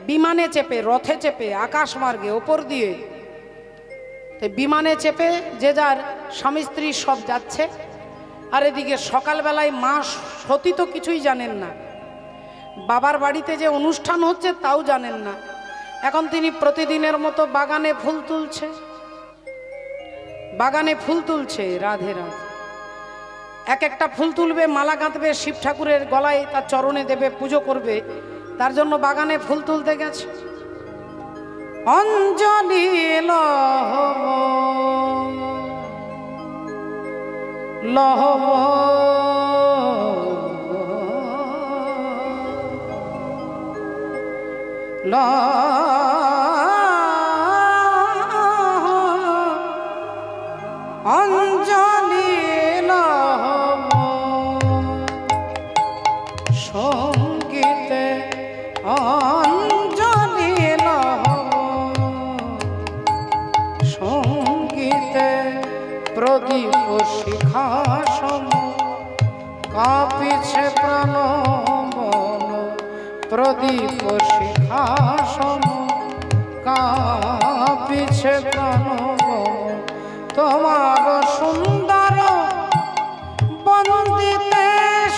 বিমানে চেপে, রথে চেপে, আকাশ মার্গে ওপর দিয়ে। বিমানে চেপে যে যার স্বামী স্ত্রী সব যাচ্ছে। আর এদিকে সকালবেলায় মা সতী তো কিছুই জানেন না, বাবার বাড়িতে যে অনুষ্ঠান হচ্ছে তাও জানেন না। এখন তিনি প্রতিদিনের মতো বাগানে ফুল তুলছে, বাগানে ফুল তুলছে। রাধে রাধে। এক একটা ফুল তুলবে, মালা গাঁথবে, শিব ঠাকুরের গলায় তার চরণে দেবে, পুজো করবে। তার জন্য বাগানে ফুল তুলতে গেছে। অঞ্জলি লহব লহব অঞ্জলি লহব সঙ্গীতে অঞ্জলি লহব সঙ্গীতে প্রদীপ শিখা সম কাঁপিছে প্রাণবন প্রদীপ শিখা সম কাঁপিছে প্রাণবন তোমার সুন্দর বন্দিতে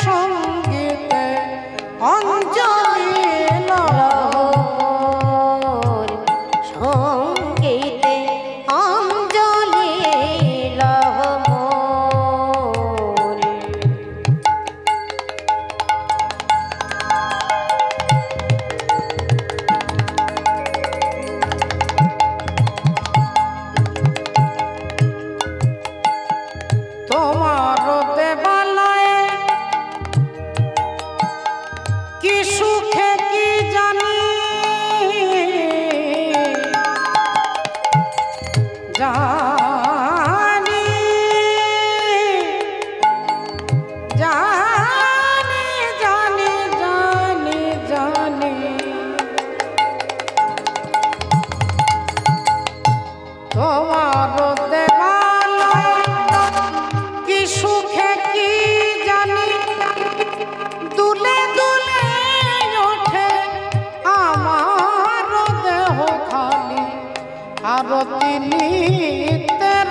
সঙ্গীতে অঞ্জলি লহর সঙ্গীতে অঞ্জলি লহর তোমার দেবালয়ে কি সুখে কি জানি জানি জানি জানি জানি জানি তোমার দেবালয়ে আরতি নিতের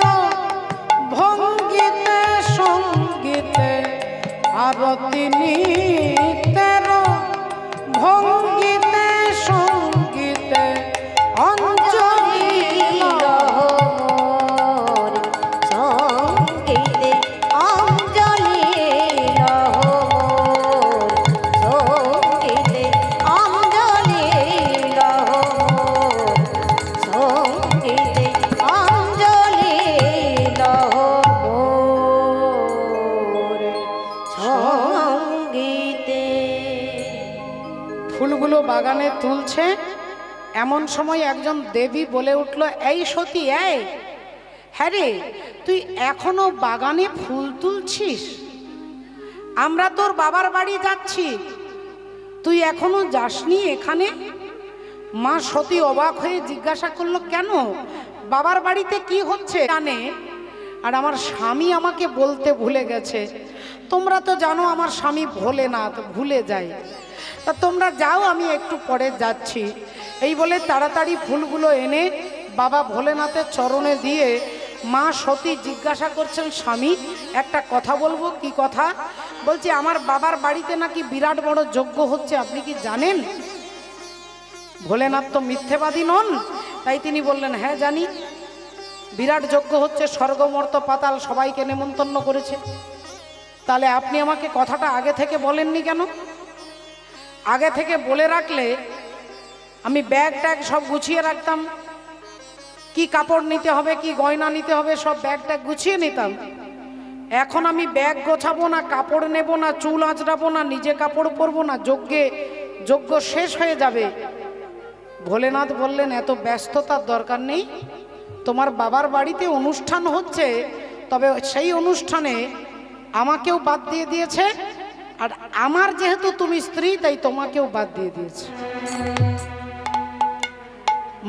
ভঙ্গিতে সঙ্গীতে আরতি নিতের ভঙ্গিতে সঙ্গীতে অঞ্জলি মোর সঙ্গীতে অঞ্জলি মোর সঙ্গীতে অঞ্জলি মোর সঙ্গীতে অঞ্জলি মোর সঙ্গীতে। ফুলগুলো বাগানে তুলছে, এমন সময় একজন দেবী বলে উঠল, এই সতী, এই হ্যাঁ রে, তুই এখনো বাগানে ফুল তুলছিস? আমরা তোর বাবার বাড়ি যাচ্ছি, তুই এখনো যাসনি এখানে? মা সতী অবাক হয়ে জিজ্ঞাসা করলো, কেন, বাবার বাড়িতে কি হচ্ছে? জানে, আর আমার স্বামী আমাকে বলতে ভুলে গেছে। তোমরা তো জানো আমার স্বামী ভোলেনাথ, ভুলে যায়। তা তোমরা যাও, আমি একটু পরে যাচ্ছি। এই বলে তাড়াতাড়ি ফুলগুলো এনে বাবা ভোলেনাথের চরণে দিয়ে মা সতী জিজ্ঞাসা করছেন, স্বামী একটা কথা বলবো। কি কথা? বলছি আমার বাবার বাড়িতে নাকি বিরাট বড় যজ্ঞ হচ্ছে, আপনি কি জানেন? ভোলেনাথ তো মিথ্যেবাদী নন, তাই তিনি বললেন, হ্যাঁ জানি, বিরাট যজ্ঞ হচ্ছে, স্বর্গমর্ত পাতাল সবাইকে নেমন্তন্ন করেছে। তাহলে আপনি আমাকে কথাটা আগে থেকে বলেননি কেন? আগে থেকে বলে রাখলে আমি ব্যাগ ট্যাগ সব গুছিয়ে রাখতাম, কি কাপড় নিতে হবে, কি গয়না নিতে হবে, সব ব্যাগ ট্যাগ গুছিয়ে নিতাম। এখন আমি ব্যাগ গোছাবো না, কাপড় নেব না, চুল আঁচড়াবো না, নিজে কাপড় পরবো না, যজ্ঞ শেষ হয়ে যাবে। ভোলেনাথ বললেন, এত ব্যস্ততার দরকার নেই, তোমার বাবার বাড়িতে অনুষ্ঠান হচ্ছে, তবে সেই অনুষ্ঠানে আমাকেও বাদ দিয়ে দিয়েছে, আর আমার যেহেতু তুমি স্ত্রী তাই তোমাকেও বাদ দিয়ে দিয়েছে।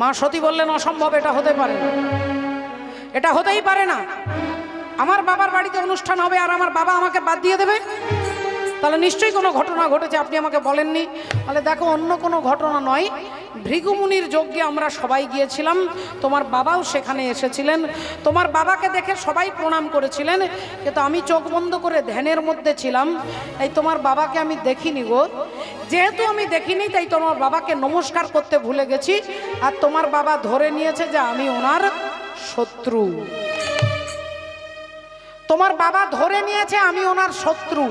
মা সতী বললেন, অসম্ভব, এটা হতে পারে না, এটা হতেই পারে না। আমার বাবার বাড়িতে অনুষ্ঠান হবে আর আমার বাবা আমাকে বাদ দিয়ে দেবে? তাহলে নিশ্চয়ই কোনো ঘটনা ঘটেছে, আপনি আমাকে বলেননি। তাহলে দেখো, অন্য কোনো ঘটনা নয়, ভৃগুমুনির যজ্ঞে আমরা সবাই গিয়েছিলাম, তোমার বাবাও সেখানে এসেছিলেন। তোমার বাবাকে দেখে সবাই প্রণাম করেছিলেন, কিন্তু আমি চোখ বন্ধ করে ধ্যানের মধ্যে ছিলাম, তাই তোমার বাবাকে আমি দেখিনি গো। যেহেতু আমি দেখিনি তাই তোমার বাবাকে নমস্কার করতে ভুলে গেছি, আর তোমার বাবা ধরে নিয়েছে যে আমি ওনার শত্রু। তোমার বাবা ধরে নিয়েছে আমি ওনার শত্রু।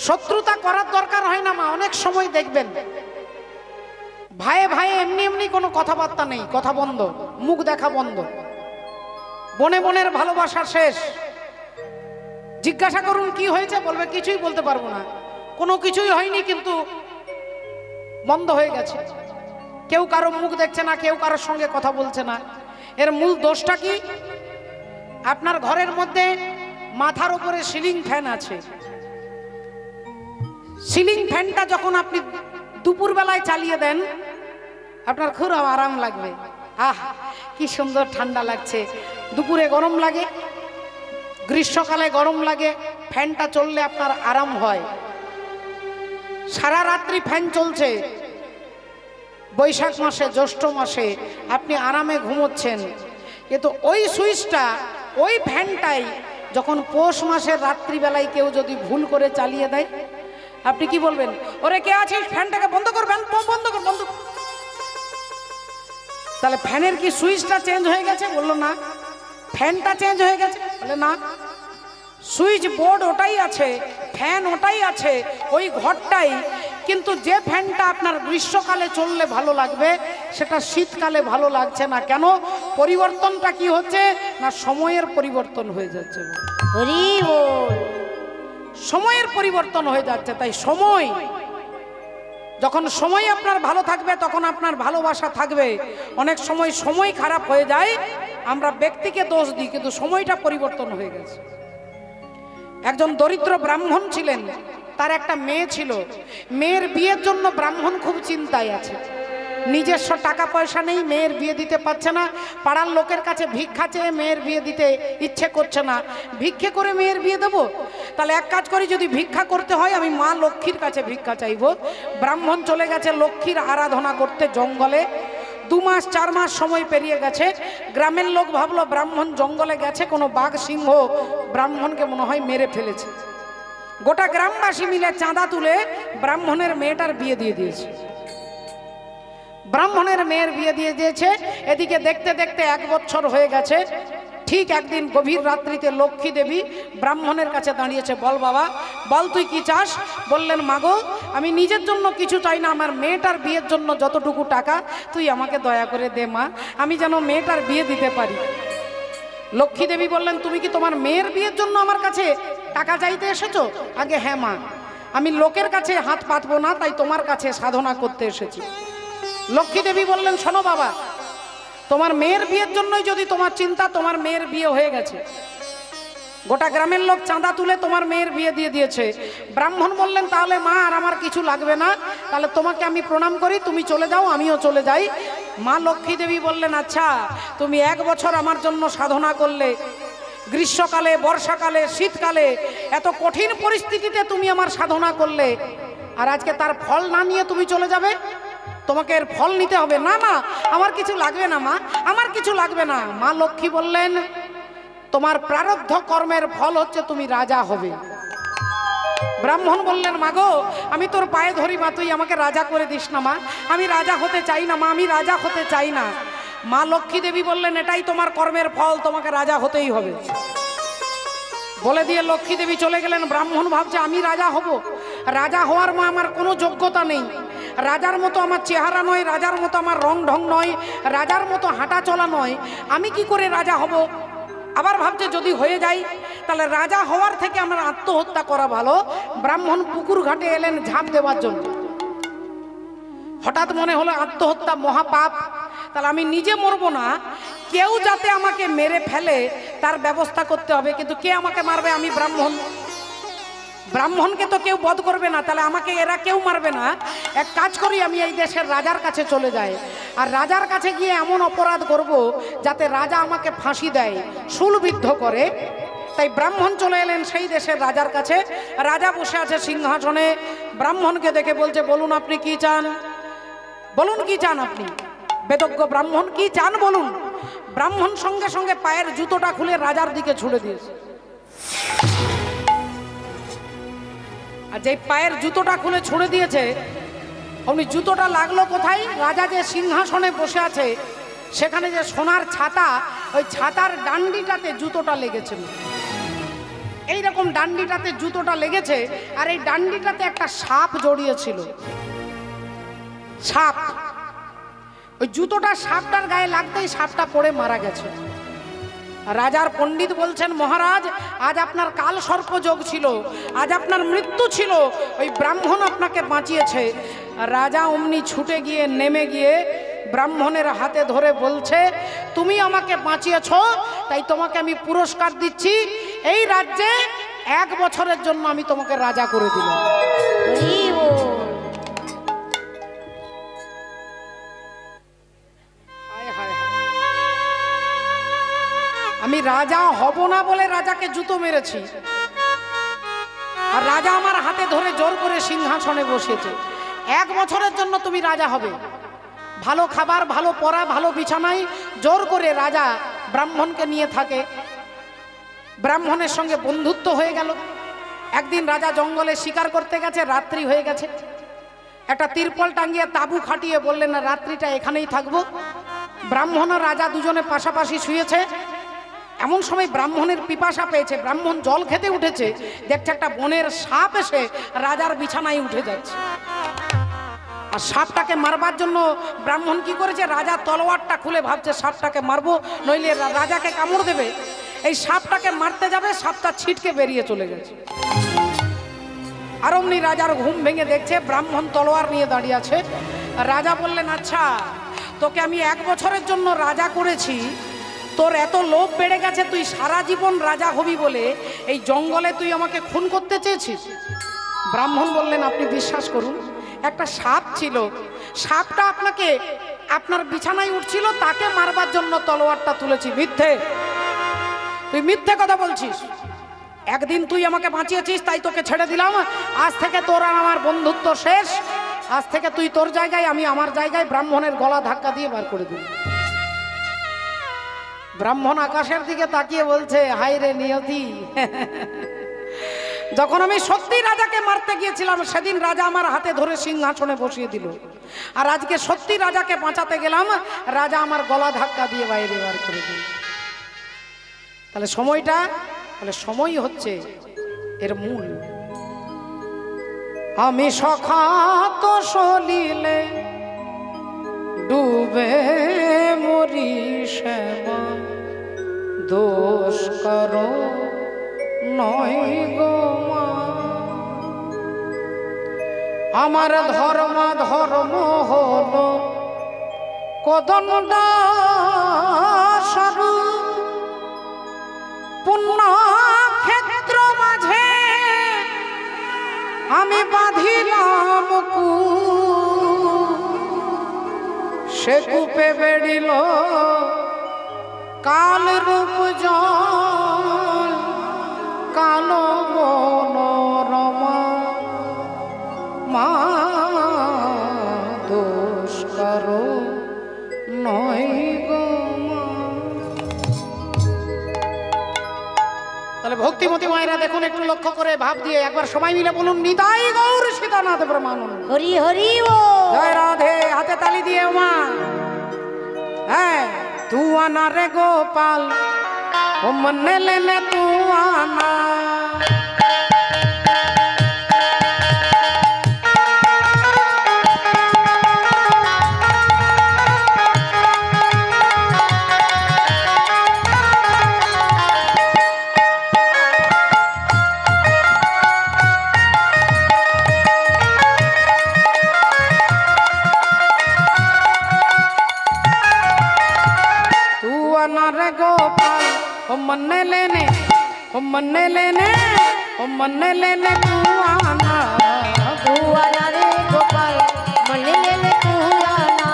শত্রুতা করার দরকার হয় না মা, অনেক সময় দেখবেন ভাইয়ে ভাইয়ে এমনি এমনি কোনো কথাবার্তা নেই, কথা বন্ধ, মুখ দেখা বন্ধ, বনে বনের ভালোবাসা শেষ। জিজ্ঞাসা করুন কি হয়েছে, বলবে কিছুই বলতে পারবো না, কোনো কিছুই হয়নি, কিন্তু বন্ধ হয়ে গেছে। কেউ কারো মুখ দেখছে না, কেউ কারোর সঙ্গে কথা বলছে না। এর মূল দোষটা কি? আপনার ঘরের মধ্যে মাথার উপরে সিলিং ফ্যান আছে, সিলিং ফ্যানটা যখন আপনি দুপুর বেলায় চালিয়ে দেন আপনার খুব আরাম লাগবে, আহ কি সুন্দর ঠান্ডা লাগছে। দুপুরে গরম লাগে, গ্রীষ্মকালে গরম লাগে, ফ্যানটা চললে আপনার আরাম হয়। সারা রাত্রি ফ্যান চলছে, বৈশাখ মাসে জ্যৈষ্ঠ মাসে আপনি আরামে ঘুমোচ্ছেন, কিন্তু ওই সুইচটা, ওই ফ্যানটাই যখন পৌষ মাসের রাত্রিবেলায় কেউ যদি ভুল করে চালিয়ে দেয়, আপনি কি বলবেন? ওরে কে আছিস, ফ্যানটাকে বন্ধ কর, ফ্যান বন্ধ কর, বন্ধ কর। তাহলে ফ্যানের কি সুইচটা চেঞ্জ হয়ে গেছে? বললো না। ফ্যানটা চেঞ্জ হয়ে গেছে? বলে না। সুইচ বোর্ড ওটাই আছে, ফ্যান ওটাই আছে, ওই ঘরটাই, কিন্তু যে ফ্যানটা আপনার গ্রীষ্মকালে চললে ভালো লাগবে সেটা শীতকালে ভালো লাগছে না। কেন? পরিবর্তনটা কি হচ্ছে না, সময়ের পরিবর্তন হয়ে যাচ্ছে। সময়ের পরিবর্তন হয়ে যাচ্ছে। তাই সময়, যখন সময় আপনার ভালো থাকবে তখন আপনার ভালোবাসা থাকবে। অনেক সময় সময় খারাপ হয়ে যায়, আমরা ব্যক্তিকে দোষ দিই, কিন্তু সময়টা পরিবর্তন হয়ে গেছে। একজন দরিদ্র ব্রাহ্মণ ছিলেন, তার একটা মেয়ে ছিল। মেয়ের বিয়ের জন্য ব্রাহ্মণ খুব চিন্তায় আছে। নিজস্ব টাকা পয়সা নেই, মেয়ের বিয়ে দিতে পারছে না, পাড়ার লোকের কাছে ভিক্ষা চেয়ে মেয়ের বিয়ে দিতে ইচ্ছে করছে না। ভিক্ষে করে মেয়ের বিয়ে দেবো? তাহলে এক কাজ করি, যদি ভিক্ষা করতে হয় আমি মা লক্ষ্মীর কাছে ভিক্ষা চাইবো। ব্রাহ্মণ চলে গেছে লক্ষ্মীর আরাধনা করতে জঙ্গলে। 2 মাস 4 মাস সময় পেরিয়ে গেছে। গ্রামের লোক ভাবলো ব্রাহ্মণ জঙ্গলে গেছে, কোনো বাঘ সিংহ ব্রাহ্মণকে মনে হয় মেরে ফেলেছে। গোটা গ্রামবাসী মিলে চাঁদা তুলে ব্রাহ্মণের মেয়েটার বিয়ে দিয়ে দিয়েছে। ব্রাহ্মণের মেয়ের বিয়ে দিয়ে দিয়েছে। এদিকে দেখতে দেখতে 1 বছর হয়ে গেছে। ঠিক একদিন গভীর রাত্রিতে লক্ষ্মী দেবী ব্রাহ্মণের কাছে দাঁড়িয়েছে। বল বাবা, বল তুই কি চাস? বললেন মাগো, আমি নিজের জন্য কিছু চাই না, আমার মেয়েটার বিয়ের জন্য যতটুকু টাকা তুই আমাকে দয়া করে দে মা, আমি যেন মেয়েটার বিয়ে দিতে পারি। লক্ষ্মী দেবী বললেন, তুমি কি তোমার মেয়ের বিয়ের জন্য আমার কাছে টাকা চাইতে এসেছো? আগে হ্যাঁ মা, আমি লোকের কাছে হাত পাতবো না, তাই তোমার কাছে সাধনা করতে এসেছি। লক্ষ্মী দেবী বললেন, শোনো বাবা, তোমার মেয়ের বিয়ের জন্যই যদি তোমার চিন্তা, তোমার মেয়ের বিয়ে হয়ে গেছে। গোটা গ্রামের লোক চাঁদা তুলে তোমার মেয়ের বিয়ে দিয়ে দিয়েছে। ব্রাহ্মণ বললেন, তাহলে মা আর আমার কিছু লাগবে না, তাহলে তোমাকে আমি প্রণাম করি, তুমি চলে যাও, আমিও চলে যাই। মা লক্ষ্মী দেবী বললেন, আচ্ছা তুমি 1 বছর আমার জন্য সাধনা করলে, গ্রীষ্মকালে, বর্ষাকালে, শীতকালে, এত কঠিন পরিস্থিতিতে তুমি আমার সাধনা করলে, আর আজকে তার ফল না নিয়ে তুমি চলে যাবে? তোমাকে এর ফল নিতে হবে। না মা, আমার কিছু লাগবে না মা, আমার কিছু লাগবে না। মা লক্ষ্মী বললেন, তোমার প্রারব্ধ কর্মের ফল হচ্ছে তুমি রাজা হবে। ব্রাহ্মণ বললেন, মাগো আমি তোর পায়ে ধরি মা, তুই আমাকে রাজা করে দিস না মা, আমি রাজা হতে চাই না মা, আমি রাজা হতে চাই না। মা লক্ষ্মী দেবী বললেন, এটাই তোমার কর্মের ফল, তোমাকে রাজা হতেই হবে। বলে দিয়ে লক্ষ্মী দেবী চলে গেলেন। ব্রাহ্মণ ভাবছে, আমি রাজা হব? রাজা হওয়ার মা আমার কোনো যোগ্যতা নেই, রাজার মতো আমার চেহারা নয়, রাজার মতো আমার রং ঢং নয়, রাজার মতো হাঁটা চলা নয়, আমি কি করে রাজা হব? আবার ভাবছে, যদি হয়ে যাই তাহলে রাজা হওয়ার থেকে আমার আত্মহত্যা করা ভালো। ব্রাহ্মণ পুকুর ঘাটে এলেন ঝাঁপ দেওয়ার জন্য। হঠাৎ মনে হলো আত্মহত্যা মহাপাপ, তাহলে আমি নিজে মরবো না, কেউ যাতে আমাকে মেরে ফেলে তার ব্যবস্থা করতে হবে। কিন্তু কে আমাকে মারবে? আমি ব্রাহ্মণ, ব্রাহ্মণকে তো কেউ বধ করবে না, তাহলে আমাকে এরা কেউ মারবে না। এক কাজ করি, আমি এই দেশের রাজার কাছে চলে যাই, আর রাজার কাছে গিয়ে এমন অপরাধ করব যাতে রাজা আমাকে ফাঁসি দেয়, শুলবিদ্ধ করে। তাই ব্রাহ্মণ চলে এলেন সেই দেশের রাজার কাছে। রাজা বসে আছে সিংহাসনে, ব্রাহ্মণকে দেখে বলছে, বলুন আপনি কি চান, বলুন কি চান আপনি? বেদজ্ঞ ব্রাহ্মণ, কি চান বলুন। ব্রাহ্মণ সঙ্গে সঙ্গে পায়ের জুতোটা খুলে রাজার দিকে ছুড়ে দিয়েছে। আর যে পায়ের জুতোটা খুলে ছুড়ে দিয়েছে, অমনি জুতোটা লাগলো কোথায়? রাজা যে সিংহাসনে বসে আছে সেখানে যে সোনার ছাতা, ওই ছাতার ডান্ডিটাতে জুতোটা লেগেছিল। এইরকম ডান্ডিটাতে জুতোটা লেগেছে, আর এই ডান্ডিটাতে একটা সাপ জড়িয়েছিল। সাপ, ওই জুতোটা সাপটার গায়ে লাগতেই সাপটা পড়ে মারা গেছে। রাজার পণ্ডিত বলছেন, মহারাজ আজ আপনার কাল সর্পযোগ ছিল, আজ আপনার মৃত্যু ছিল, ওই ব্রাহ্মণ আপনাকে বাঁচিয়েছে। রাজা অমনি ছুটে গিয়ে নেমে গিয়ে ব্রাহ্মণের হাতে ধরে বলছে, তুমি আমাকে বাঁচিয়েছ, তাই তোমাকে আমি পুরস্কার দিচ্ছি, এই রাজ্যে 1 বছরের জন্য আমি তোমাকে রাজা করে দিলাম। আমি রাজা হব না বলে রাজাকে জুতো মেরেছি, আর রাজা আমার হাতে ধরে জোর করে সিংহাসনে বসিয়েছে। 1 বছরের জন্য তুমি রাজা হবে। ভালো খাবার, ভালো পড়া, ভালো বিছানায় জোর করে রাজা ব্রাহ্মণকে নিয়ে থাকে। ব্রাহ্মণের সঙ্গে বন্ধুত্ব হয়ে গেল। একদিন রাজা জঙ্গলে শিকার করতে গেছে, রাত্রি হয়ে গেছে। একটা তিরপল টাঙ্গিয়ে তাবু খাটিয়ে বললেন, না রাত্রিটা এখানেই থাকবো। ব্রাহ্মণ আর রাজা দুজনে পাশাপাশি শুয়েছে। এমন সময় ব্রাহ্মণের পিপাসা পেয়েছে, ব্রাহ্মণ জল খেতে উঠেছে, দেখছে একটা বনের সাপ এসে রাজার বিছানায় উঠে যাচ্ছে। আর সাপটাকে মারবার জন্য ব্রাহ্মণ কি করেছে, রাজার তলোয়ারটা খুলে ভাবছে সাপটাকে মারবো, নইলে রাজাকে কামড় দেবে। এই সাপটাকে মারতে যাবে, সাপটা ছিটকে বেরিয়ে চলে গেছে। আর অমনি রাজার ঘুম ভেঙে দেখছে ব্রাহ্মণ তলোয়ার নিয়ে দাঁড়িয়ে আছে। রাজা বললেন, আচ্ছা তোকে আমি 1 বছরের জন্য রাজা করেছি, তোর এত লোভ বেড়ে গেছে, তুই সারা জীবন রাজা হবি বলে এই জঙ্গলে তুই আমাকে খুন করতে চেয়েছিস? ব্রাহ্মণ বললেন, আপনি বিশ্বাস করুন, একটা সাপ ছিল, সাপটা আপনাকে, আপনার বিছানায় উঠছিল, তাকে মারবার জন্য তলোয়ারটা তুলেছি। মিথ্যে, তুই মিথ্যে কথা বলছিস। একদিন তুই আমাকে বাঁচিয়েছিস, তাই তোকে ছেড়ে দিলাম, আজ থেকে তোর আর আমার বন্ধুত্ব শেষ। আজ থেকে তুই তোর জায়গায়, আমি আমার জায়গায়, ব্রাহ্মণের গলা ধাক্কা দিয়ে বার করে দিল। ব্রাহ্মণ আকাশের দিকে তাকিয়ে বলছে, হায় রে নিয়তি, যখন আমি সত্যি রাজাকে মারতে গিয়েছিলাম সেদিন রাজা আমার হাতে ধরে সিংহাসনে বসিয়ে দিল, আর আজকে সত্যি রাজাকে বাঁচাতে গেলাম, রাজা আমার গলা ধাক্কা দিয়ে বাইরে বার করে দিল। তাহলে সময়টা, তাহলে সময় হচ্ছে এর মূল। আমি সখাত সলিলে ডুবে মরি শ্যামা, দোষ করো নয় গো মা। আমার ধর্ম হলো কদণ্ড স্বরূপ, পুণ্য ক্ষেত্র মাঝে আমি বাঁধিলাম কূপ, সে কূপে বেড়িল কাল রূপ জল, কালো মনোরমা মা, দোষ করো নয় গো মা। তাহলে ভক্তিমতী মায়েরা দেখুন, একটু লক্ষ্য করে ভাব দিয়ে একবার সবাই মিলে বলুন, নিতাই গৌর সীতানাথ ব্রহ্মানন্দ, হরি হরি ও জয় রাধে। হাতে তালি দিয়ে মা। হ্যাঁ, তু আনা রে গোপাল, ও মনে লেনে তু আনা, गोपाल ओ मन्ने लेने, ओ मन्ने लेने, ओ मन्ने लेने तू आना, तू आना रे गोपाल, मन्ने लेने तू आना।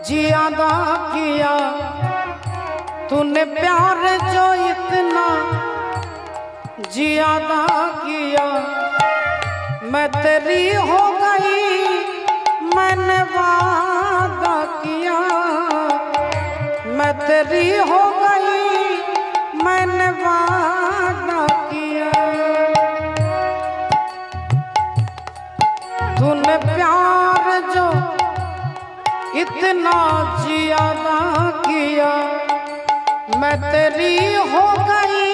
ज्यादा किया तूने प्यार जो इतना ज्यादा किया, मैं तेरी हो गई, मैंने वादा किया, मैं तेरी हो गई, मैंने वादा किया। तूने प्यार जो इतना ज्यादा किया, मैं तेरी हो गई,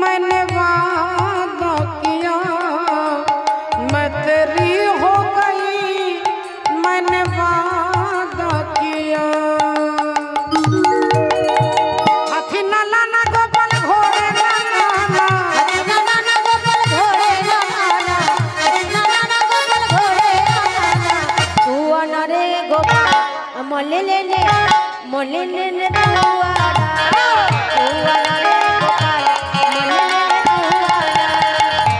मैंने वादा किया, मैं तेरी हो गई, मैंने वादा किया। हाथी ना लाना गोपाल घोड़े ना लाना, हाथी ना लाना गोपाल घोड़े ना लाना, हाथी ना लाना गोपाल घोड़े ना लाना। तू आना रे गोपाल, मोले लेने तू आना, तू आना रे गोपाल, मोले लेने तू आना,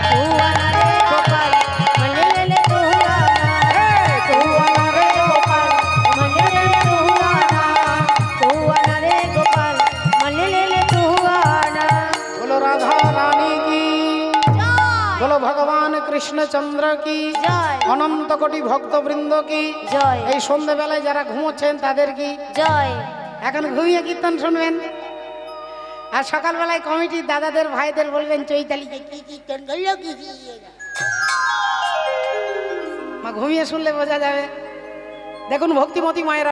तू आना रे गोपाल, मोले लेने तू आना, तू आना रे गोपाल, मोले लेने तू आना, तू आना रे गोपाल, मोले लेने तू आना। बोलो राधा रानी की, बोलो भगवान कृष्णचंद्र की जय, अनंत कोटि भक्तवृंद की जय, এই সন্ধ্যাবেলায় যারা ঘুমোচ্ছেন তাদের কি জয়। এখন ঘুমিয়ে কীর্তন শুনবেন, আর সকালবেলায় কমিটির দাদাদের ভাইদের বলবেন চৈতালিকে কি কীর্তন করলো, কি মা ঘুমিয়ে শুনলে বোঝা যাবে। দেখুন ভক্তিমতী মায়েরা